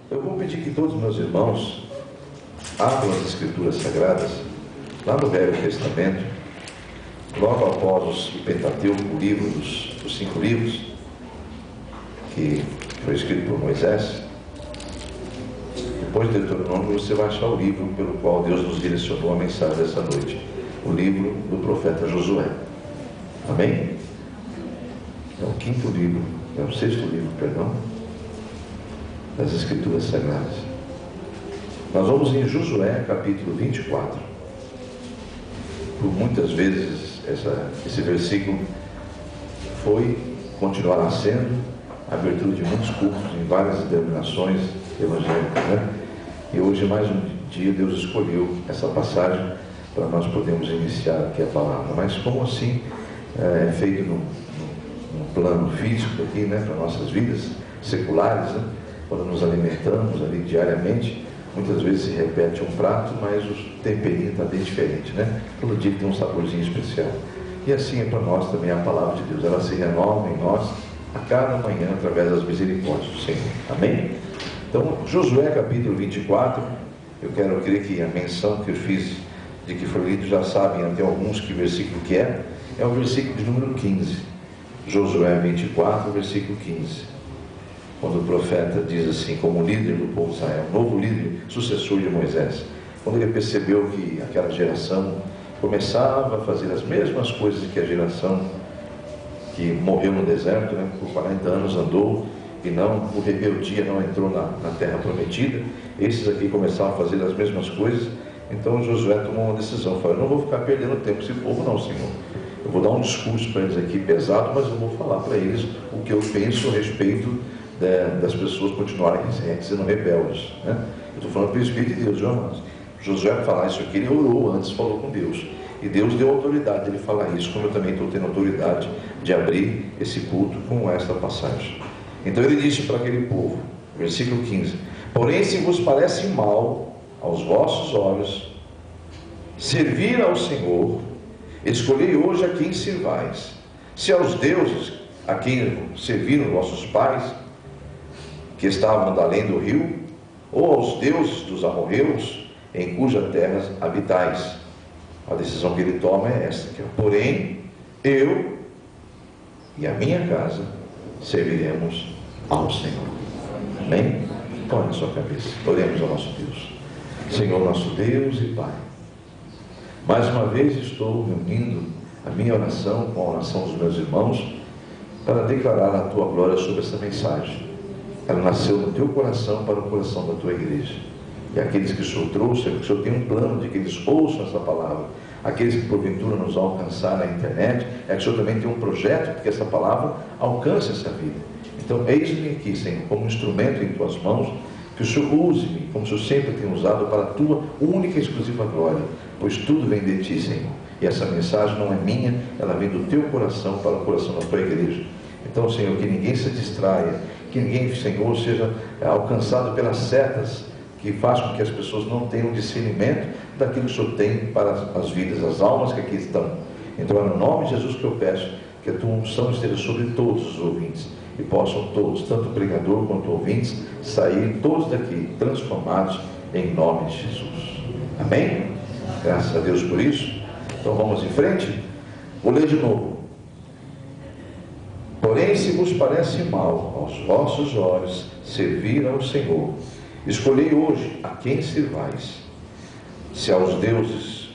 Eu vou pedir que todos os meus irmãos abram as Escrituras Sagradas, lá no Velho Testamento, logo após o Pentateuco, o livro dos 5 livros, que foi escrito por Moisés. Depois do Deuteronômio, você vai achar o livro pelo qual Deus nos direcionou a mensagem dessa noite, o livro do profeta Josué. Amém? É o 5º livro, é o 6º livro, perdão, das Escrituras Sagradas. Nós vamos em Josué, capítulo 24. Por muitas vezes, esse versículo continuará sendo a abertura de muitos cultos em várias denominações evangélicas, né? E hoje, mais um dia, Deus escolheu essa passagem para nós podermos iniciar aqui a palavra. Mas como assim é feito num plano físico aqui, né, para nossas vidas seculares, né? Quando nos alimentamos ali diariamente, muitas vezes se repete um prato, mas o temperinho está bem diferente, né? Todo dia tem um saborzinho especial. E assim é para nós também a palavra de Deus. Ela se renova em nós a cada manhã através das misericórdias do Senhor. Amém? Então, Josué capítulo 24, eu quero crer que a menção que eu fiz de que foi lido já sabem até alguns que versículo que é o versículo de número 15. Josué 24, versículo 15. Quando o profeta diz assim, como líder do povo de Israel, novo líder, sucessor de Moisés, quando ele percebeu que aquela geração começava a fazer as mesmas coisas que a geração que morreu no deserto, né, por 40 anos andou, e não, por rebeldia, não entrou na terra prometida, esses aqui começaram a fazer as mesmas coisas. Então Josué tomou uma decisão, falou: eu não vou ficar perdendo tempo com esse povo não, Senhor. Eu vou dar um discurso para eles aqui pesado, mas eu vou falar para eles o que eu penso a respeito das pessoas continuarem sendo rebeldes, né? Eu estou falando pelo Espírito de Deus, irmãos. Josué, para falar isso aqui, ele orou antes, falou com Deus, e Deus deu autoridade de ele falar isso, como eu também estou tendo autoridade de abrir esse culto com esta passagem. Então ele disse para aquele povo, versículo 15: porém, se vos parece mal aos vossos olhos servir ao Senhor, escolhei hoje a quem sirvais, se aos deuses a quem serviram vossos pais, que estavam além do rio, ou aos deuses dos amorreus, em cuja terra habitais. A decisão que ele toma é esta aqui: porém, eu e a minha casa serviremos ao Senhor. Amém? Põe na sua cabeça, oremos ao nosso Deus. Senhor nosso Deus e Pai, mais uma vez estou reunindo a minha oração com a oração dos meus irmãos para declarar a Tua glória sobre essa mensagem. Ela nasceu no Teu coração para o coração da Tua igreja, e aqueles que o Senhor trouxe, que o Senhor tem um plano de que eles ouçam essa palavra. Aqueles que porventura nos alcançar na internet, é que o Senhor também tem um projeto de que essa palavra alcance essa vida. Então eis-me aqui, Senhor, como instrumento em Tuas mãos, que o Senhor use-me, como o Senhor sempre tem usado, para a Tua única e exclusiva glória, pois tudo vem de Ti, Senhor, e essa mensagem não é minha, ela vem do Teu coração para o coração da Tua igreja. Então, Senhor, que ninguém se distraia, que ninguém, Senhor, seja alcançado pelas setas que faz com que as pessoas não tenham discernimento daquilo que o Senhor tem para as vidas, as almas que aqui estão. Então é no nome de Jesus que eu peço que a Tua unção esteja sobre todos os ouvintes, e possam todos, tanto o pregador quanto ouvintes, sair todos daqui transformados em nome de Jesus. Amém? Graças a Deus por isso. Então vamos em frente. Vou ler de novo. Porém, se vos parece mal aos vossos olhos servir ao Senhor, escolhei hoje a quem servais, se aos deuses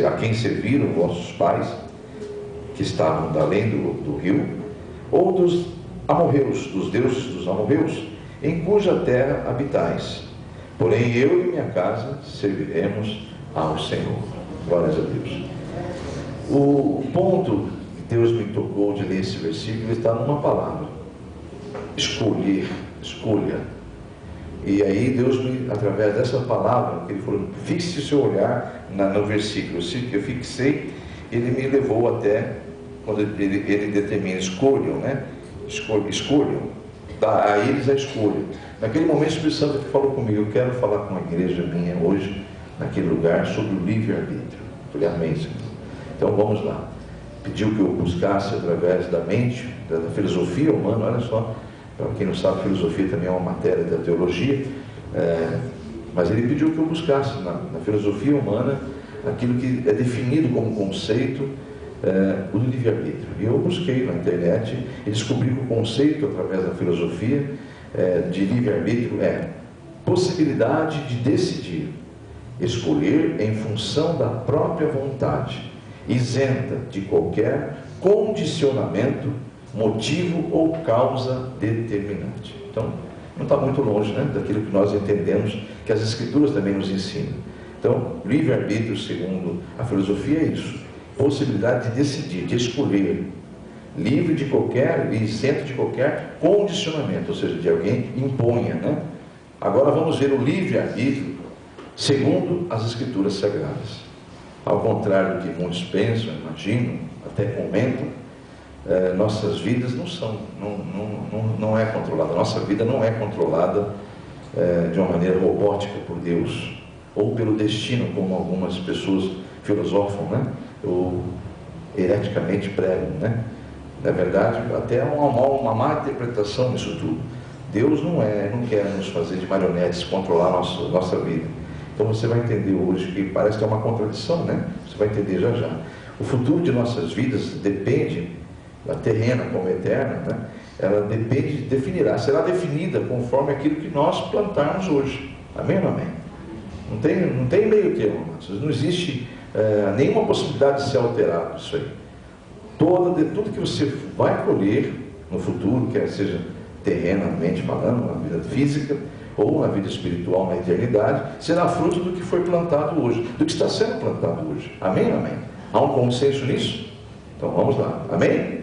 a quem serviram vossos pais, que estavam além do rio, ou dos amorreus, dos deuses dos amorreus, em cuja terra habitais. Porém, eu e minha casa serviremos ao Senhor. Glórias a Deus. O ponto que Deus me tocou de ler esse versículo está numa palavra: escolher, escolha. E aí Deus, através dessa palavra, Ele falou: fixe o seu olhar no versículo. Eu fixei, Ele me levou até quando ele determina: escolham, né? Escolham, dá a eles a escolha. Naquele momento o Espírito Santo falou comigo: eu quero falar com a igreja minha hoje, naquele lugar, sobre o livre-arbítrio. Eu falei: amém, Senhor. Então vamos lá. Pediu que eu buscasse através da mente, da filosofia humana, olha só, Para quem não sabe, filosofia também é uma matéria da teologia, mas ele pediu que eu buscasse na filosofia humana aquilo que é definido como conceito, o do livre-arbítrio. E eu busquei na internet e descobri que o conceito, através da filosofia, de livre-arbítrio é possibilidade de decidir, escolher em função da própria vontade, isenta de qualquer condicionamento, motivo ou causa determinante. Então, não está muito longe, né, daquilo que nós entendemos que as Escrituras também nos ensinam. Então, livre-arbítrio, segundo a filosofia, é isso: possibilidade de decidir, de escolher, livre de qualquer, isento de qualquer condicionamento, ou seja, de alguém imponha, né? Agora vamos ver o livre-arbítrio segundo as Escrituras Sagradas. Ao contrário do que muitos pensam, imaginam, até comentam, nossas vidas não é controlada. Nossa vida não é controlada de uma maneira robótica por Deus, ou pelo destino, como algumas pessoas filosofam, né? Ou hereticamente pregam, né? Na verdade, até há uma má interpretação nisso tudo. Deus não quer nos fazer de marionetes, controlar a nossa vida. Então você vai entender hoje que parece que é uma contradição, né? Você vai entender já já. O futuro de nossas vidas depende, a terrena como a eterna, né? Ela será definida conforme aquilo que nós plantarmos hoje. Amém ou não amém? Não tem meio termo, amados. Não existe nenhuma possibilidade de ser alterado isso aí. Tudo que você vai colher no futuro, quer seja terrenamente falando, na vida física, ou na vida espiritual, na eternidade, será fruto do que foi plantado hoje, do que está sendo plantado hoje. Amém ou amém? Há um consenso nisso? Então vamos lá. Amém?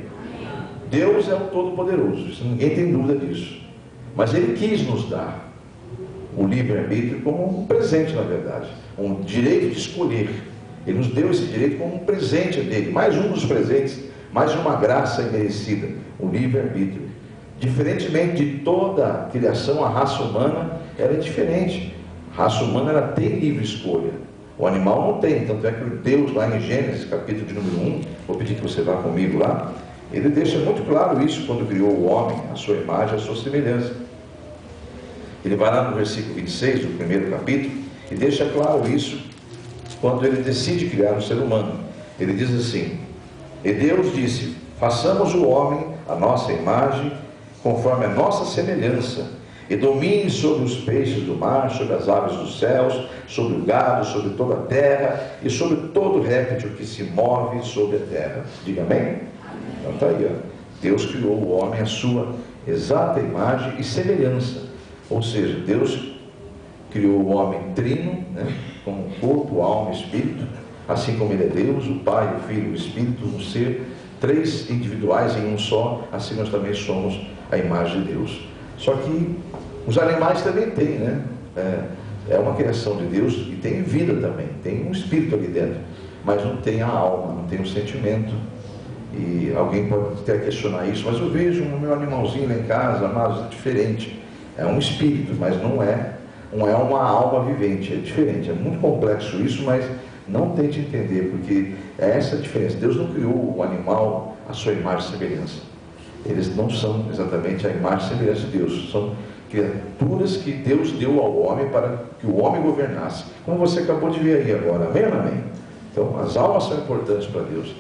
Deus é o Todo-Poderoso, ninguém tem dúvida disso. Mas Ele quis nos dar o livre-arbítrio como um presente, na verdade, um direito de escolher. Ele nos deu esse direito como um presente dele, mais um dos presentes, mais uma graça imerecida, o livre-arbítrio. Diferentemente de toda a criação, a raça humana era diferente. A raça humana ela tem livre escolha. O animal não tem. Tanto é que Deus, lá em Gênesis, capítulo de número 1, vou pedir que você vá comigo lá, ele deixa muito claro isso quando criou o homem, a sua imagem, a sua semelhança. Ele vai lá no versículo 26 do primeiro capítulo e deixa claro isso quando ele decide criar o ser humano. Ele diz assim: e Deus disse, façamos o homem a nossa imagem, conforme a nossa semelhança, e domine sobre os peixes do mar, sobre as aves dos céus, sobre o gado, sobre toda a terra, e sobre todo réptil que se move sobre a terra. Diga amém? Então está aí, ó. Deus criou o homem à sua exata imagem e semelhança. Ou seja, Deus criou o homem trino, né, com corpo, alma e espírito, assim como Ele é Deus, o Pai, o Filho e o Espírito, um ser, três individuais em um só, assim nós também somos a imagem de Deus. Só que os animais também têm, né? É uma criação de Deus e tem vida também, tem um espírito ali dentro, mas não tem a alma, não tem o sentimento. E alguém pode até questionar isso, mas eu vejo o meu animalzinho lá em casa, amados, é diferente. É um espírito, mas não é uma alma vivente, é diferente. É muito complexo isso, mas não tente entender, porque é essa a diferença. Deus não criou o animal à sua imagem e semelhança. Eles não são exatamente a imagem e semelhança de Deus. São criaturas que Deus deu ao homem para que o homem governasse. Como você acabou de ver aí agora. Amém ou não amém? Então, as almas são importantes para Deus.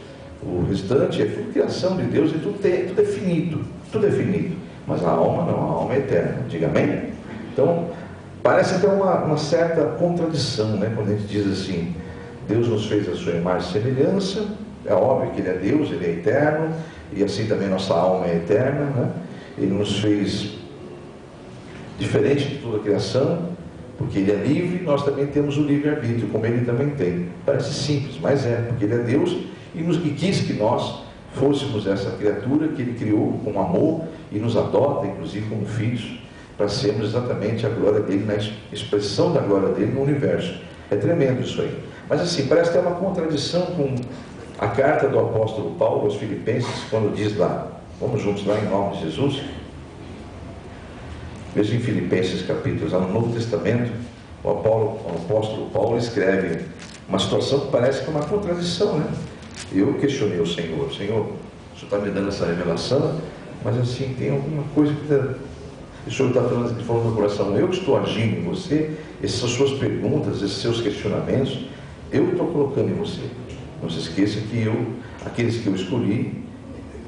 O restante é tudo criação de Deus e tudo é finito. Tudo é finito. Mas a alma não, a alma é eterna. Diga amém? Então, parece até uma certa contradição, né? Quando a gente diz assim, Deus nos fez a sua imagem e semelhança. É óbvio que Ele é Deus, Ele é eterno, e assim também nossa alma é eterna, né? Ele nos fez diferente de toda a criação, porque Ele é livre, nós também temos o livre-arbítrio, como Ele também tem. Parece simples, mas porque Ele é Deus e quis que nós fôssemos essa criatura que Ele criou com amor e nos adota, inclusive como filhos, para sermos exatamente a glória dEle, na expressão da glória dEle no universo. É tremendo isso aí. Mas assim, parece ter uma contradição com a carta do apóstolo Paulo aos Filipenses, quando diz lá, vamos juntos lá em nome de Jesus, mesmo em Filipenses capítulo, lá no Novo Testamento, o apóstolo Paulo escreve uma situação que parece que é uma contradição, né? Eu questionei o Senhor, o Senhor está me dando essa revelação, mas assim, tem alguma coisa que o Senhor está falando no meu coração, eu que estou agindo em você, essas suas perguntas, esses seus questionamentos, eu que estou colocando em você. Não se esqueça que aqueles que eu escolhi,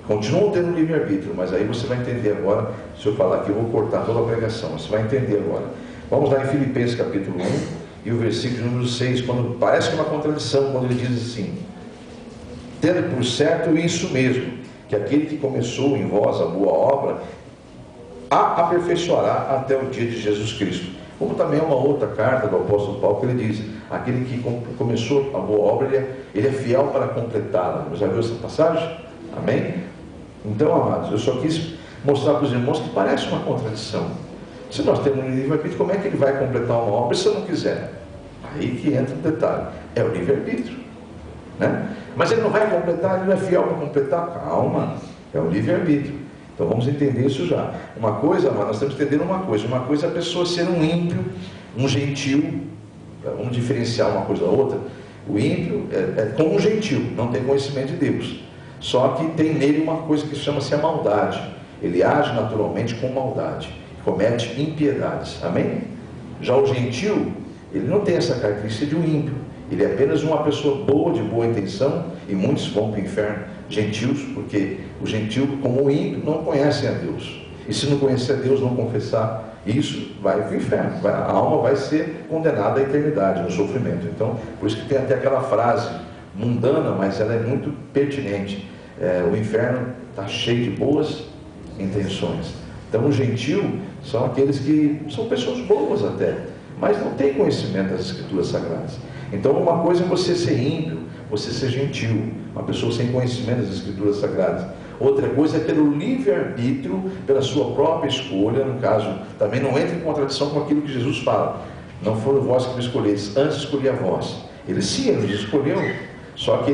continuam tendo livre-arbítrio, mas aí você vai entender agora, se eu falar que eu vou cortar toda a pregação, você vai entender agora. Vamos lá em Filipenses capítulo 1, e o versículo número 6, quando parece que é uma contradição, quando ele diz assim: tendo por certo isso mesmo, que aquele que começou em vós a boa obra, a aperfeiçoará até o dia de Jesus Cristo. Como também é uma outra carta do apóstolo Paulo, que ele diz, aquele que começou a boa obra, ele é fiel para completá-la. Já viu essa passagem? Amém? Então, amados, eu só quis mostrar para os irmãos que parece uma contradição. Se nós temos um livre-arbítrio, como é que ele vai completar uma obra se eu não quiser? Aí que entra o detalhe, é o livre-arbítrio, né? Mas ele não vai completar, ele não é fiel para completar? Calma, é o livre-arbítrio. Então vamos entender isso já. Uma coisa, nós temos que entender uma coisa é a pessoa ser um ímpio, um gentil. Vamos diferenciar uma coisa da outra. O ímpio é como um gentil, não tem conhecimento de Deus, só que tem nele uma coisa que chama-se a maldade. Ele age naturalmente com maldade, comete impiedades, amém? Já o gentil, ele não tem essa característica de um ímpio, ele é apenas uma pessoa boa, de boa intenção, e muitos vão para o inferno, gentios, porque o gentil, como o ímpio, não conhecem a Deus, e se não conhecer a Deus, não confessar isso, vai para o inferno, a alma vai ser condenada à eternidade, no sofrimento. Então, por isso que tem até aquela frase mundana, mas ela é muito pertinente, o inferno está cheio de boas intenções. Então, o gentil são aqueles que são pessoas boas até, mas não têm conhecimento das Escrituras Sagradas. Então, uma coisa é você ser ímpio, você ser gentil, uma pessoa sem conhecimento das Escrituras Sagradas. Outra coisa é pelo livre-arbítrio, pela sua própria escolha, no caso, também não entra em contradição com aquilo que Jesus fala. Não foram vós que me escolheis, antes escolhi a vós. Ele sim, ele nos escolheu, só que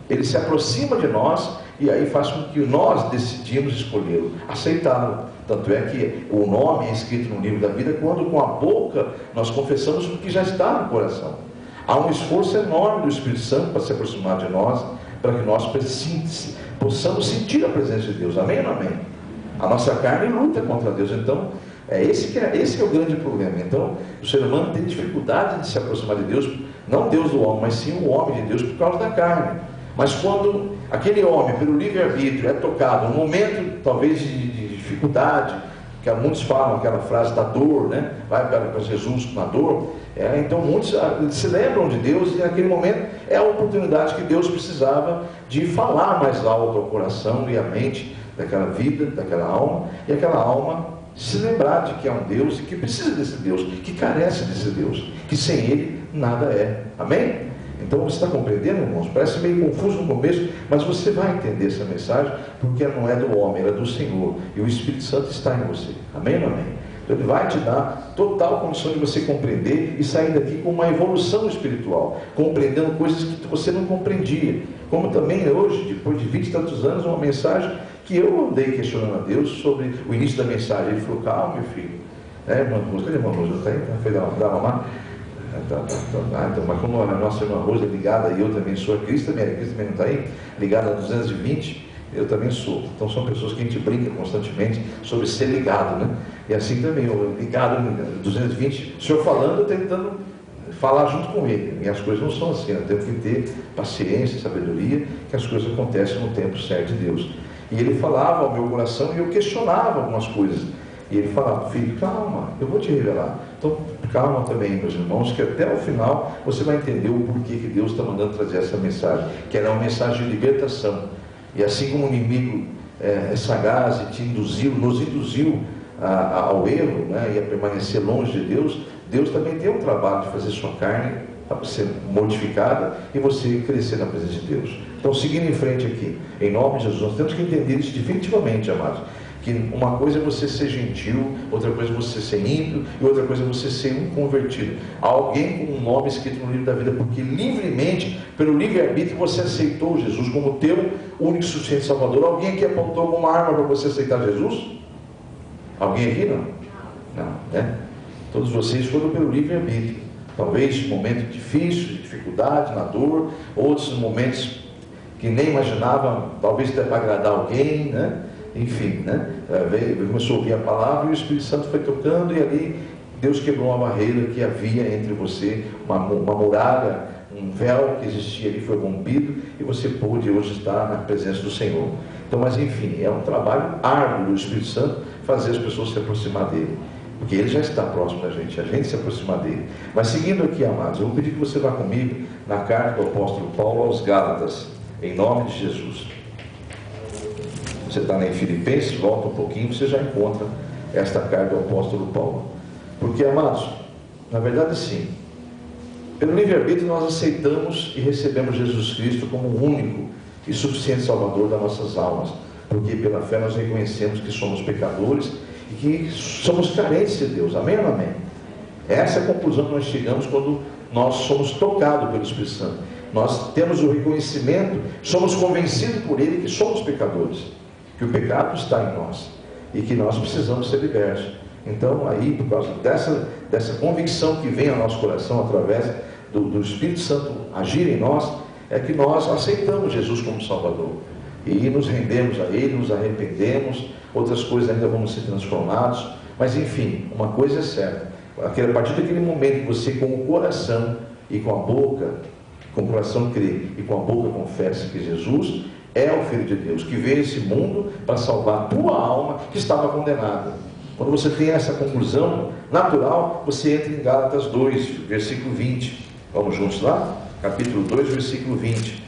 ele se aproxima de nós, e aí faz com que nós decidimos escolhê-lo, aceitá-lo. Tanto é que o nome é escrito no livro da vida quando com a boca nós confessamos o que já está no coração. Há um esforço enorme do Espírito Santo para se aproximar de nós, para que nós possamos sentir a presença de Deus. Amém ou não amém? A nossa carne luta contra Deus. Então, esse é o grande problema. Então, o ser humano tem dificuldade de se aproximar de Deus, não Deus do homem, mas sim o homem de Deus por causa da carne. Mas quando aquele homem, pelo livre-arbítrio, é tocado, um momento talvez de dificuldade, que muitos falam aquela frase da dor, né? Vai para Jesus com a dor, então muitos se lembram de Deus, e naquele momento é a oportunidade que Deus precisava de falar mais alto ao coração e à mente daquela vida, daquela alma, e aquela alma se lembrar de que há um Deus e que precisa desse Deus, que carece desse Deus, que sem Ele nada é. Amém? Então você está compreendendo, irmãos? Parece meio confuso no começo, mas você vai entender essa mensagem, porque não é do homem, ela é do Senhor, e o Espírito Santo está em você. Amém ou não amém? Então ele vai te dar total condição de você compreender e sair daqui com uma evolução espiritual, compreendendo coisas que você não compreendia. Como também hoje, depois de 20 e tantos anos, uma mensagem que eu andei questionando a Deus sobre o início da mensagem. Ele falou: calma, meu filho, irmã Rosa, cadê a irmã Rosa? Está aí? Foi dar uma então, mas como a nossa irmã Rosa é ligada, e eu também sou, a Cris também não está aí, ligada a 220, eu também sou. Então são pessoas que a gente brinca constantemente sobre ser ligado, né? E assim também, eu ligado no 220, o senhor falando, eu tentando falar junto com ele. E as coisas não são assim, eu tenho que ter paciência, sabedoria, que as coisas acontecem no tempo certo de Deus. E ele falava ao meu coração e eu questionava algumas coisas. E ele falava: filho, calma, eu vou te revelar. Então, calma também, meus irmãos, que até o final você vai entender o porquê que Deus está mandando trazer essa mensagem, que ela é uma mensagem de libertação. E assim como o inimigo é sagaz e nos induziu ao erro, né, e a permanecer longe de Deus, Deus também tem um trabalho de fazer sua carne para ser mortificada e você crescer na presença de Deus. Então, seguindo em frente aqui, em nome de Jesus, nós temos que entender isso definitivamente, amados. Que uma coisa é você ser gentil, outra coisa é você ser ímpio, e outra coisa é você ser um convertido. Alguém com um nome escrito no livro da vida, porque livremente, pelo livre-arbítrio, você aceitou Jesus como teu único e suficiente Salvador. Alguém aqui apontou alguma arma para você aceitar Jesus? Alguém aqui não? Não, né? Todos vocês foram pelo livre-arbítrio. Talvez momentos difíceis, de dificuldade, na dor, outros momentos que nem imaginava, talvez até para agradar alguém, né? Enfim, né? começou a ouvir a palavra e o Espírito Santo foi tocando, e ali Deus quebrou uma barreira que havia entre você, uma muralha, um véu que existia ali foi rompido, e você pôde hoje estar na presença do Senhor. Então, mas enfim, é um trabalho árduo do Espírito Santo fazer as pessoas se aproximar dele, porque ele já está próximo da gente, a gente se aproximar dele. Mas seguindo aqui, amados, eu vou pedir que você vá comigo na carta do apóstolo Paulo aos Gálatas, em nome de Jesus. Você está em Filipenses, volta um pouquinho, você já encontra esta carta do apóstolo Paulo. Porque, amados, na verdade sim, pelo livre-arbítrio nós aceitamos e recebemos Jesus Cristo como o único e suficiente Salvador das nossas almas, porque pela fé nós reconhecemos que somos pecadores e que somos carentes de Deus. Amém ou não amém? Essa é a conclusão que nós chegamos quando nós somos tocados pelo Espírito Santo. Nós temos o reconhecimento, somos convencidos por Ele que somos pecadores, que o pecado está em nós e que nós precisamos ser libertos. Então aí, por causa dessa convicção que vem ao nosso coração através do Espírito Santo agir em nós, é que nós aceitamos Jesus como Salvador e nos rendemos a Ele, nos arrependemos. Outras coisas ainda vamos ser transformados, mas enfim, uma coisa é certa, a partir daquele momento que você com o coração e com a boca, com o coração crê e com a boca confessa que Jesus é o Filho de Deus, que veio a esse mundo para salvar a tua alma que estava condenada. Quando você tem essa conclusão natural, você entra em Gálatas 2, versículo 20. Vamos juntos lá? Capítulo 2, versículo 20.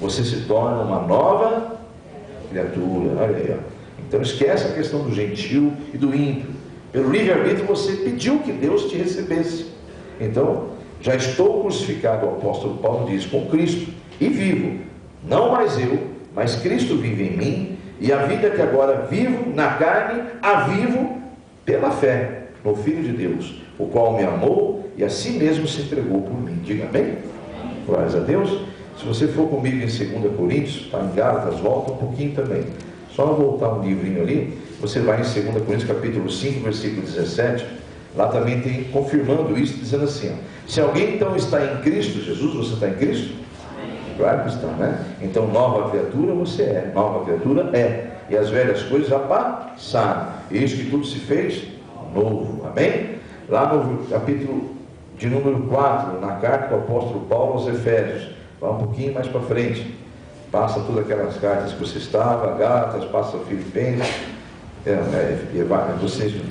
Você se torna uma nova criatura. Olha aí, ó. Então esquece a questão do gentil e do ímpio. Pelo livre-arbítrio você pediu que Deus te recebesse. Então, já estou crucificado, o apóstolo Paulo diz, com Cristo, e vivo. Não mais eu, mas Cristo vive em mim, e a vida que agora vivo na carne, a vivo pela fé no Filho de Deus, o qual me amou e a si mesmo se entregou por mim. Diga amém? Glórias a Deus. Se você for comigo em 2 Coríntios, está em Gálatas, volta um pouquinho também. Só voltar um livrinho ali, você vai em 2 Coríntios capítulo 5, versículo 17, lá também tem confirmando isso, dizendo assim, ó, se alguém então está em Cristo Jesus, você está em Cristo? Claro que está, né? Então nova criatura você é, nova criatura é, e as velhas coisas já passaram, e isso que tudo se fez novo, amém? Lá no capítulo de número 4, na carta do apóstolo Paulo aos Efésios, vai um pouquinho mais para frente, passa todas aquelas cartas que você estava, Gálatas, passa Filipenses, você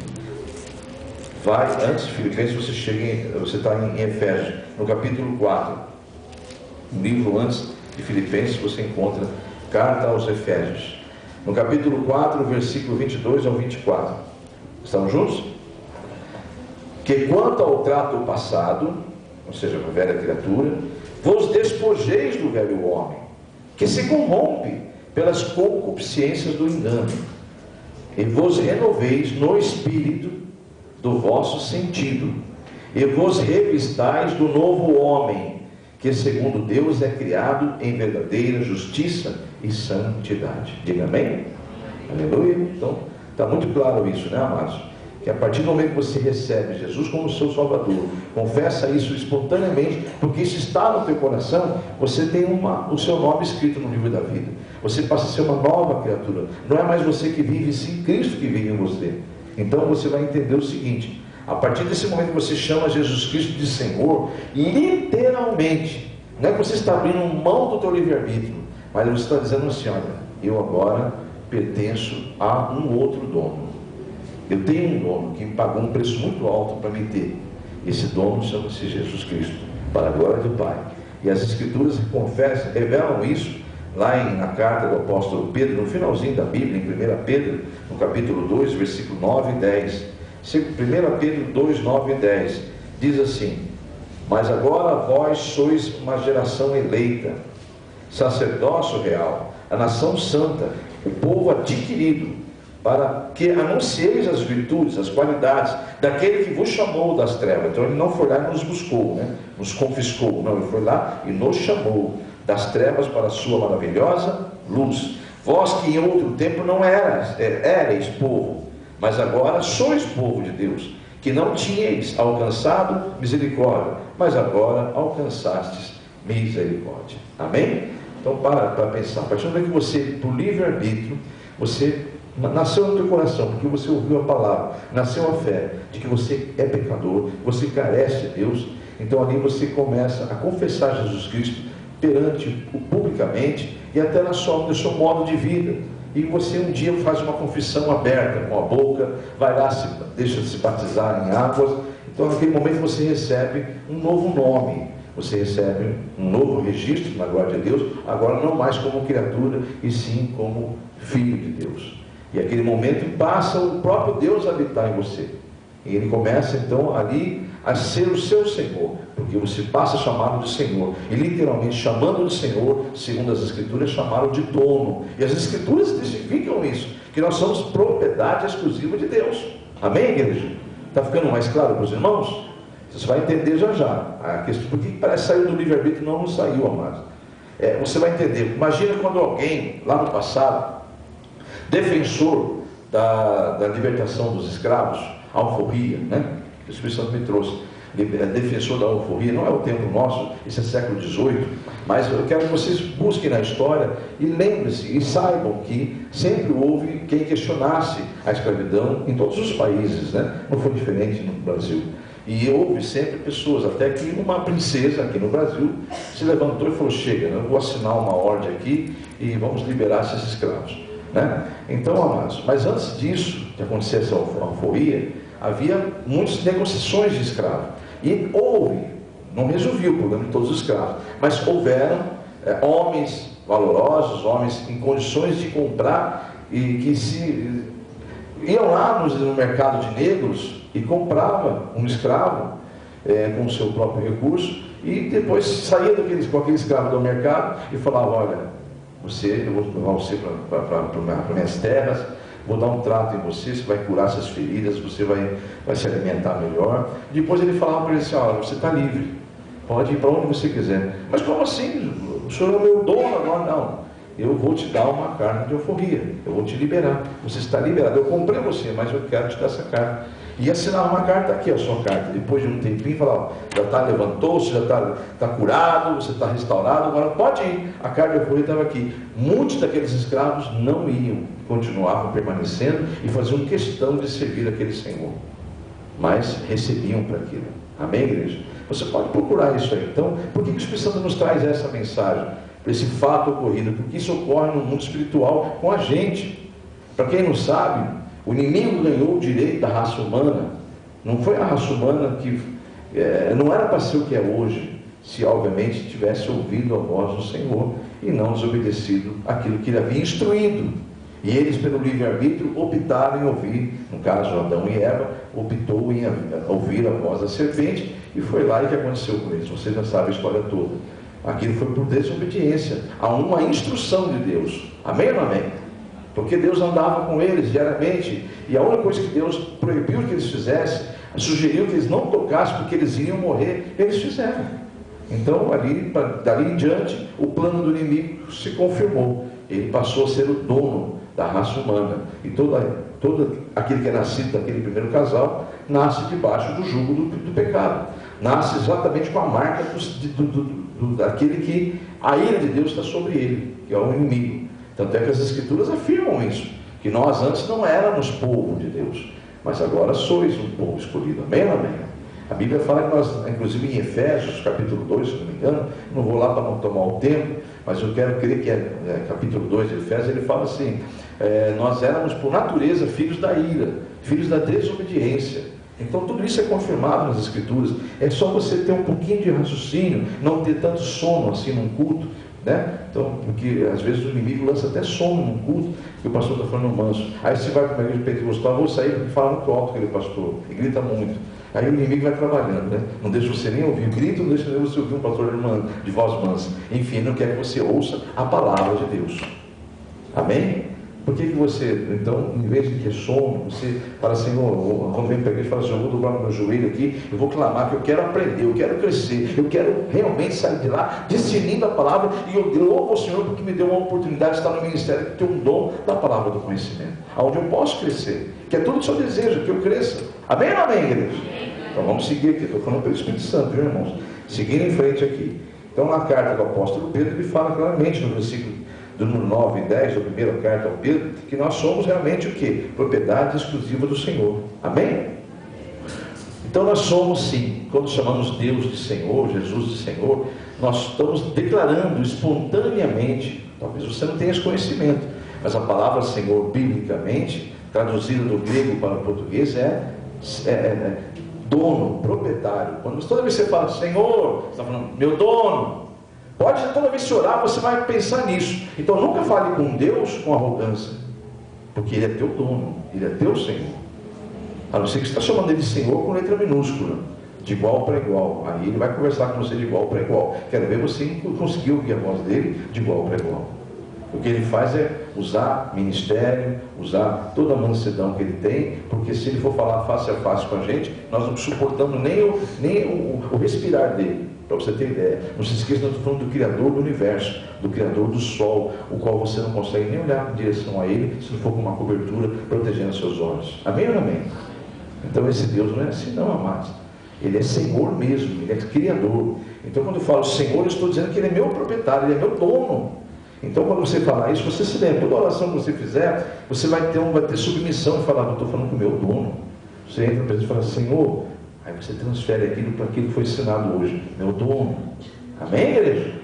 vai, antes de Filipenses, você está em Efésios, no capítulo 4, um livro antes de Filipenses, você encontra carta aos Efésios, no capítulo 4, versículo 22 ao 24, estamos juntos? Que quanto ao trato passado, ou seja, a velha criatura, vos despojeis do velho homem, que se corrompe pelas concupiscências do engano, e vos renoveis no espírito do vosso sentido, e vos revistais do novo homem, que segundo Deus é criado em verdadeira justiça e santidade. Diga amém? Aleluia. Então, está muito claro isso, né, amados? Que a partir do momento que você recebe Jesus como seu Salvador, confessa isso espontaneamente, porque isso está no teu coração, você tem o seu nome escrito no livro da vida. Você passa a ser uma nova criatura. Não é mais você que vive, sim Cristo que vive em você. Então você vai entender o seguinte: a partir desse momento que você chama Jesus Cristo de Senhor, literalmente, não é que você está abrindo mão do teu livre-arbítrio, mas você está dizendo assim: olha, eu agora pertenço a um outro dono. Eu tenho um dono que me pagou um preço muito alto para me ter. Esse dono chama-se Jesus Cristo, para a glória do Pai. E as Escrituras confessam, revelam isso lá na carta do apóstolo Pedro, no finalzinho da Bíblia, em 1 Pedro, no capítulo 2, versículo 9 e 10. 1 Pedro 2, 9 e 10 diz assim: mas agora vós sois uma geração eleita, sacerdócio real, a nação santa, o povo adquirido, para que anuncieis as virtudes, as qualidades daquele que vos chamou das trevas. Então ele não foi lá e nos buscou, né? Nos confiscou, não, ele foi lá e nos chamou das trevas para a sua maravilhosa luz. Vós que em outro tempo não erais povo, mas agora sois povo de Deus, que não tinhais alcançado misericórdia, mas agora alcançastes misericórdia. Amém? Então para pensar, a partir do momento que você, por livre-arbítrio, você Nasceu no teu coração, porque você ouviu a palavra, nasceu a fé de que você é pecador, você carece de Deus. Então ali você começa a confessar Jesus Cristo perante publicamente e até no seu modo de vida. E você um dia faz uma confissão aberta com a boca, vai lá, deixa de se batizar em águas. Então naquele momento você recebe um novo nome, você recebe um novo registro na glória de Deus, agora não mais como criatura, e sim como filho de Deus. E aquele momento passa o próprio Deus a habitar em você. E ele começa então ali a ser o seu Senhor, porque você passa a chamá-lo de Senhor. E literalmente chamando de Senhor, segundo as Escrituras, chamaram de dono. E as Escrituras testificam isso, que nós somos propriedade exclusiva de Deus. Amém, igreja? Está ficando mais claro para os irmãos? Você vai entender já já. Por que parece que saiu do livre-arbítrio? Não saiu, amados. Você vai entender. Imagina quando alguém, lá no passado, defensor da libertação dos escravos, alforria, né? O Espírito Santo me trouxe. Defensor da alforria, não é o tempo nosso, isso é século XVIII, mas eu quero que vocês busquem na história e lembrem-se e saibam que sempre houve quem questionasse a escravidão em todos os países, né? Não foi diferente no Brasil. E houve sempre pessoas, até que uma princesa aqui no Brasil se levantou e falou: chega, eu vou assinar uma ordem aqui e vamos liberar esses escravos, né? Então, amados, mas antes disso, de acontecer essa alforria, havia muitas negociações de escravos. E houve, não resolvia o problema de todos os escravos, mas houveram homens valorosos, homens em condições de comprar e que iam lá no mercado de negros e comprava um escravo com o seu próprio recurso e depois saía com aquele escravo do mercado e falava: olha, eu vou levar você para minhas terras, vou dar um trato em você, você vai curar essas feridas, você vai se alimentar melhor. Depois ele falava para ele assim: olha, você está livre, pode ir para onde você quiser. Mas como assim? O senhor é o meu dono agora? Não, eu vou te dar uma carta de alforria, eu vou te liberar, você está liberado, eu comprei você, mas eu quero te dar essa carta. E assinava uma carta, aqui a sua carta. Depois de um tempinho falava: já levantou-se, já está curado, você está restaurado, agora pode ir. A carta de alforria estava aqui. Muitos daqueles escravos não iam, continuavam permanecendo e faziam questão de servir aquele Senhor, mas recebiam para aquilo. Amém, igreja? Você pode procurar isso aí. Então, por que o Espírito Santo nos traz essa mensagem, esse fato ocorrido? Porque isso ocorre no mundo espiritual com a gente. Para quem não sabe, o inimigo ganhou o direito da raça humana. Não foi a raça humana que não era para ser o que é hoje, se obviamente tivesse ouvido a voz do Senhor e não desobedecido aquilo que ele havia instruído. E eles, pelo livre-arbítrio, optaram em ouvir, no caso Adão e Eva, optou em ouvir a voz da serpente, e foi lá e o que aconteceu com eles. Você já sabe a história toda. Aquilo foi por desobediência a uma instrução de Deus. Amém ou não amém? Porque Deus andava com eles diariamente, e a única coisa que Deus proibiu que eles fizessem, sugeriu que eles não tocassem porque eles iriam morrer, eles fizeram. Então dali em diante o plano do inimigo se confirmou. Ele passou a ser o dono da raça humana, e todo aquele que é nascido daquele primeiro casal nasce debaixo do jugo do pecado, nasce exatamente com a marca daquele que a ira de Deus está sobre ele, que é o inimigo. Tanto é que as Escrituras afirmam isso, que nós antes não éramos povo de Deus, mas agora sois um povo escolhido. Amém ou amém? A Bíblia fala que nós, inclusive em Efésios, capítulo 2, se não me engano, não vou lá para não tomar o tempo, mas eu quero crer que capítulo 2 de Efésios, ele fala assim: nós éramos por natureza filhos da ira, filhos da desobediência. Então tudo isso é confirmado nas Escrituras. É só você ter um pouquinho de raciocínio, não ter tanto sono assim num culto, né? Então, porque às vezes o inimigo lança até sono num culto, que o pastor está falando manso. Aí você vai para uma igreja pentecostal: vou sair porque fala muito alto aquele pastor, e grita muito. Aí o inimigo vai trabalhando, né? Não deixa você nem ouvir o grito, não deixa você ouvir um pastor de voz mansa. Enfim, não quer que você ouça a palavra de Deus. Amém? Por que você, então, em vez de ter sono, você fala assim: quando vem para a igreja, fala assim: eu vou dobrar o meu joelho aqui, eu vou clamar, que eu quero aprender, eu quero crescer, eu quero realmente sair de lá discernindo a palavra, e eu louvo ao Senhor porque me deu uma oportunidade de estar no ministério, de ter um dom da palavra do conhecimento, onde eu posso crescer, que é tudo o seu desejo, que eu cresça. Amém ou amém, igreja? Então vamos seguir aqui, estou falando pelo Espírito Santo, viu, irmãos? Seguindo em frente aqui. Então, na carta do apóstolo Pedro, ele fala claramente no versículo do número 9 e 10, da primeira carta ao Pedro, que nós somos realmente o quê? Propriedade exclusiva do Senhor. Amém? Então nós somos sim, quando chamamos Deus de Senhor, Jesus de Senhor, nós estamos declarando espontaneamente, talvez você não tenha esse conhecimento, mas a palavra Senhor, biblicamente, traduzida do grego para o português, é dono, proprietário. Toda vez que você fala Senhor, você está falando meu dono. Pode, toda vez que você orar, você vai pensar nisso. Então nunca fale com Deus com arrogância, porque Ele é teu dono, Ele é teu Senhor. A não ser que você está chamando Ele de Senhor com letra minúscula, de igual para igual. Aí Ele vai conversar com você de igual para igual. Quero ver você conseguir ouvir a voz dele de igual para igual. O que Ele faz é usar ministério, usar toda a mansidão que Ele tem, porque se Ele for falar face a face com a gente, nós não suportamos nem o respirar dele. Para você ter ideia, não se esqueça, nós estamos falando do Criador do Universo, do Criador do Sol, o qual você não consegue nem olhar em direção a Ele, se não for com uma cobertura protegendo seus olhos. Amém ou não amém? Então esse Deus não é assim não, amados. Ele é Senhor mesmo, Ele é Criador. Então quando eu falo Senhor, eu estou dizendo que Ele é meu proprietário, Ele é meu dono. Então quando você falar isso, você se lembra, toda oração que você fizer, você vai ter submissão e falar, eu estou falando com o meu dono. Você entra para ele e fala, Senhor, aí você transfere aquilo para aquilo que foi ensinado hoje, meu dono. Amém, igreja?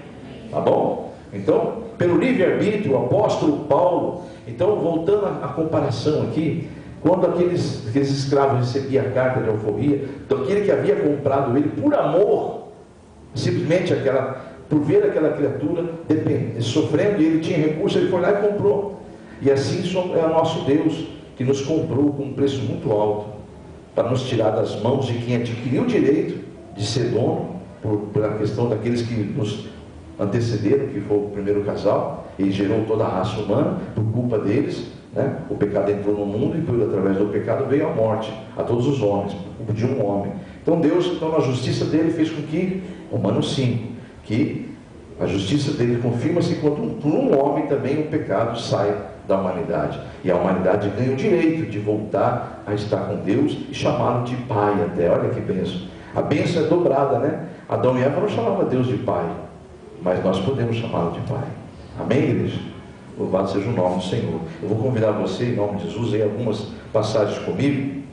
Tá bom? Então, pelo livre-arbítrio, o apóstolo Paulo, então voltando à comparação aqui, quando aqueles escravos recebiam a carta de alforria, então aquele que havia comprado ele por amor, simplesmente por ver aquela criatura sofrendo, e ele tinha recurso, ele foi lá e comprou. E assim é o nosso Deus, que nos comprou com um preço muito alto, para nos tirar das mãos de quem adquiriu o direito de ser dono, pela questão daqueles que nos antecederam, que foi o primeiro casal, e gerou toda a raça humana, por culpa deles, né? O pecado entrou no mundo e através do pecado veio a morte a todos os homens, por culpa de um homem. Então Deus, na justiça dele, fez com que, Romanos 5, que a justiça dele confirma-se quando por um homem também o pecado sai da humanidade, e a humanidade ganha o direito de voltar a estar com Deus e chamá-lo de Pai até. Olha que bênção, a bênção é dobrada, né? Adão e Eva não chamavam Deus de Pai, mas nós podemos chamá-lo de Pai. Amém, igreja? Louvado seja o nome do Senhor. Eu vou convidar você, em nome de Jesus, em algumas passagens comigo,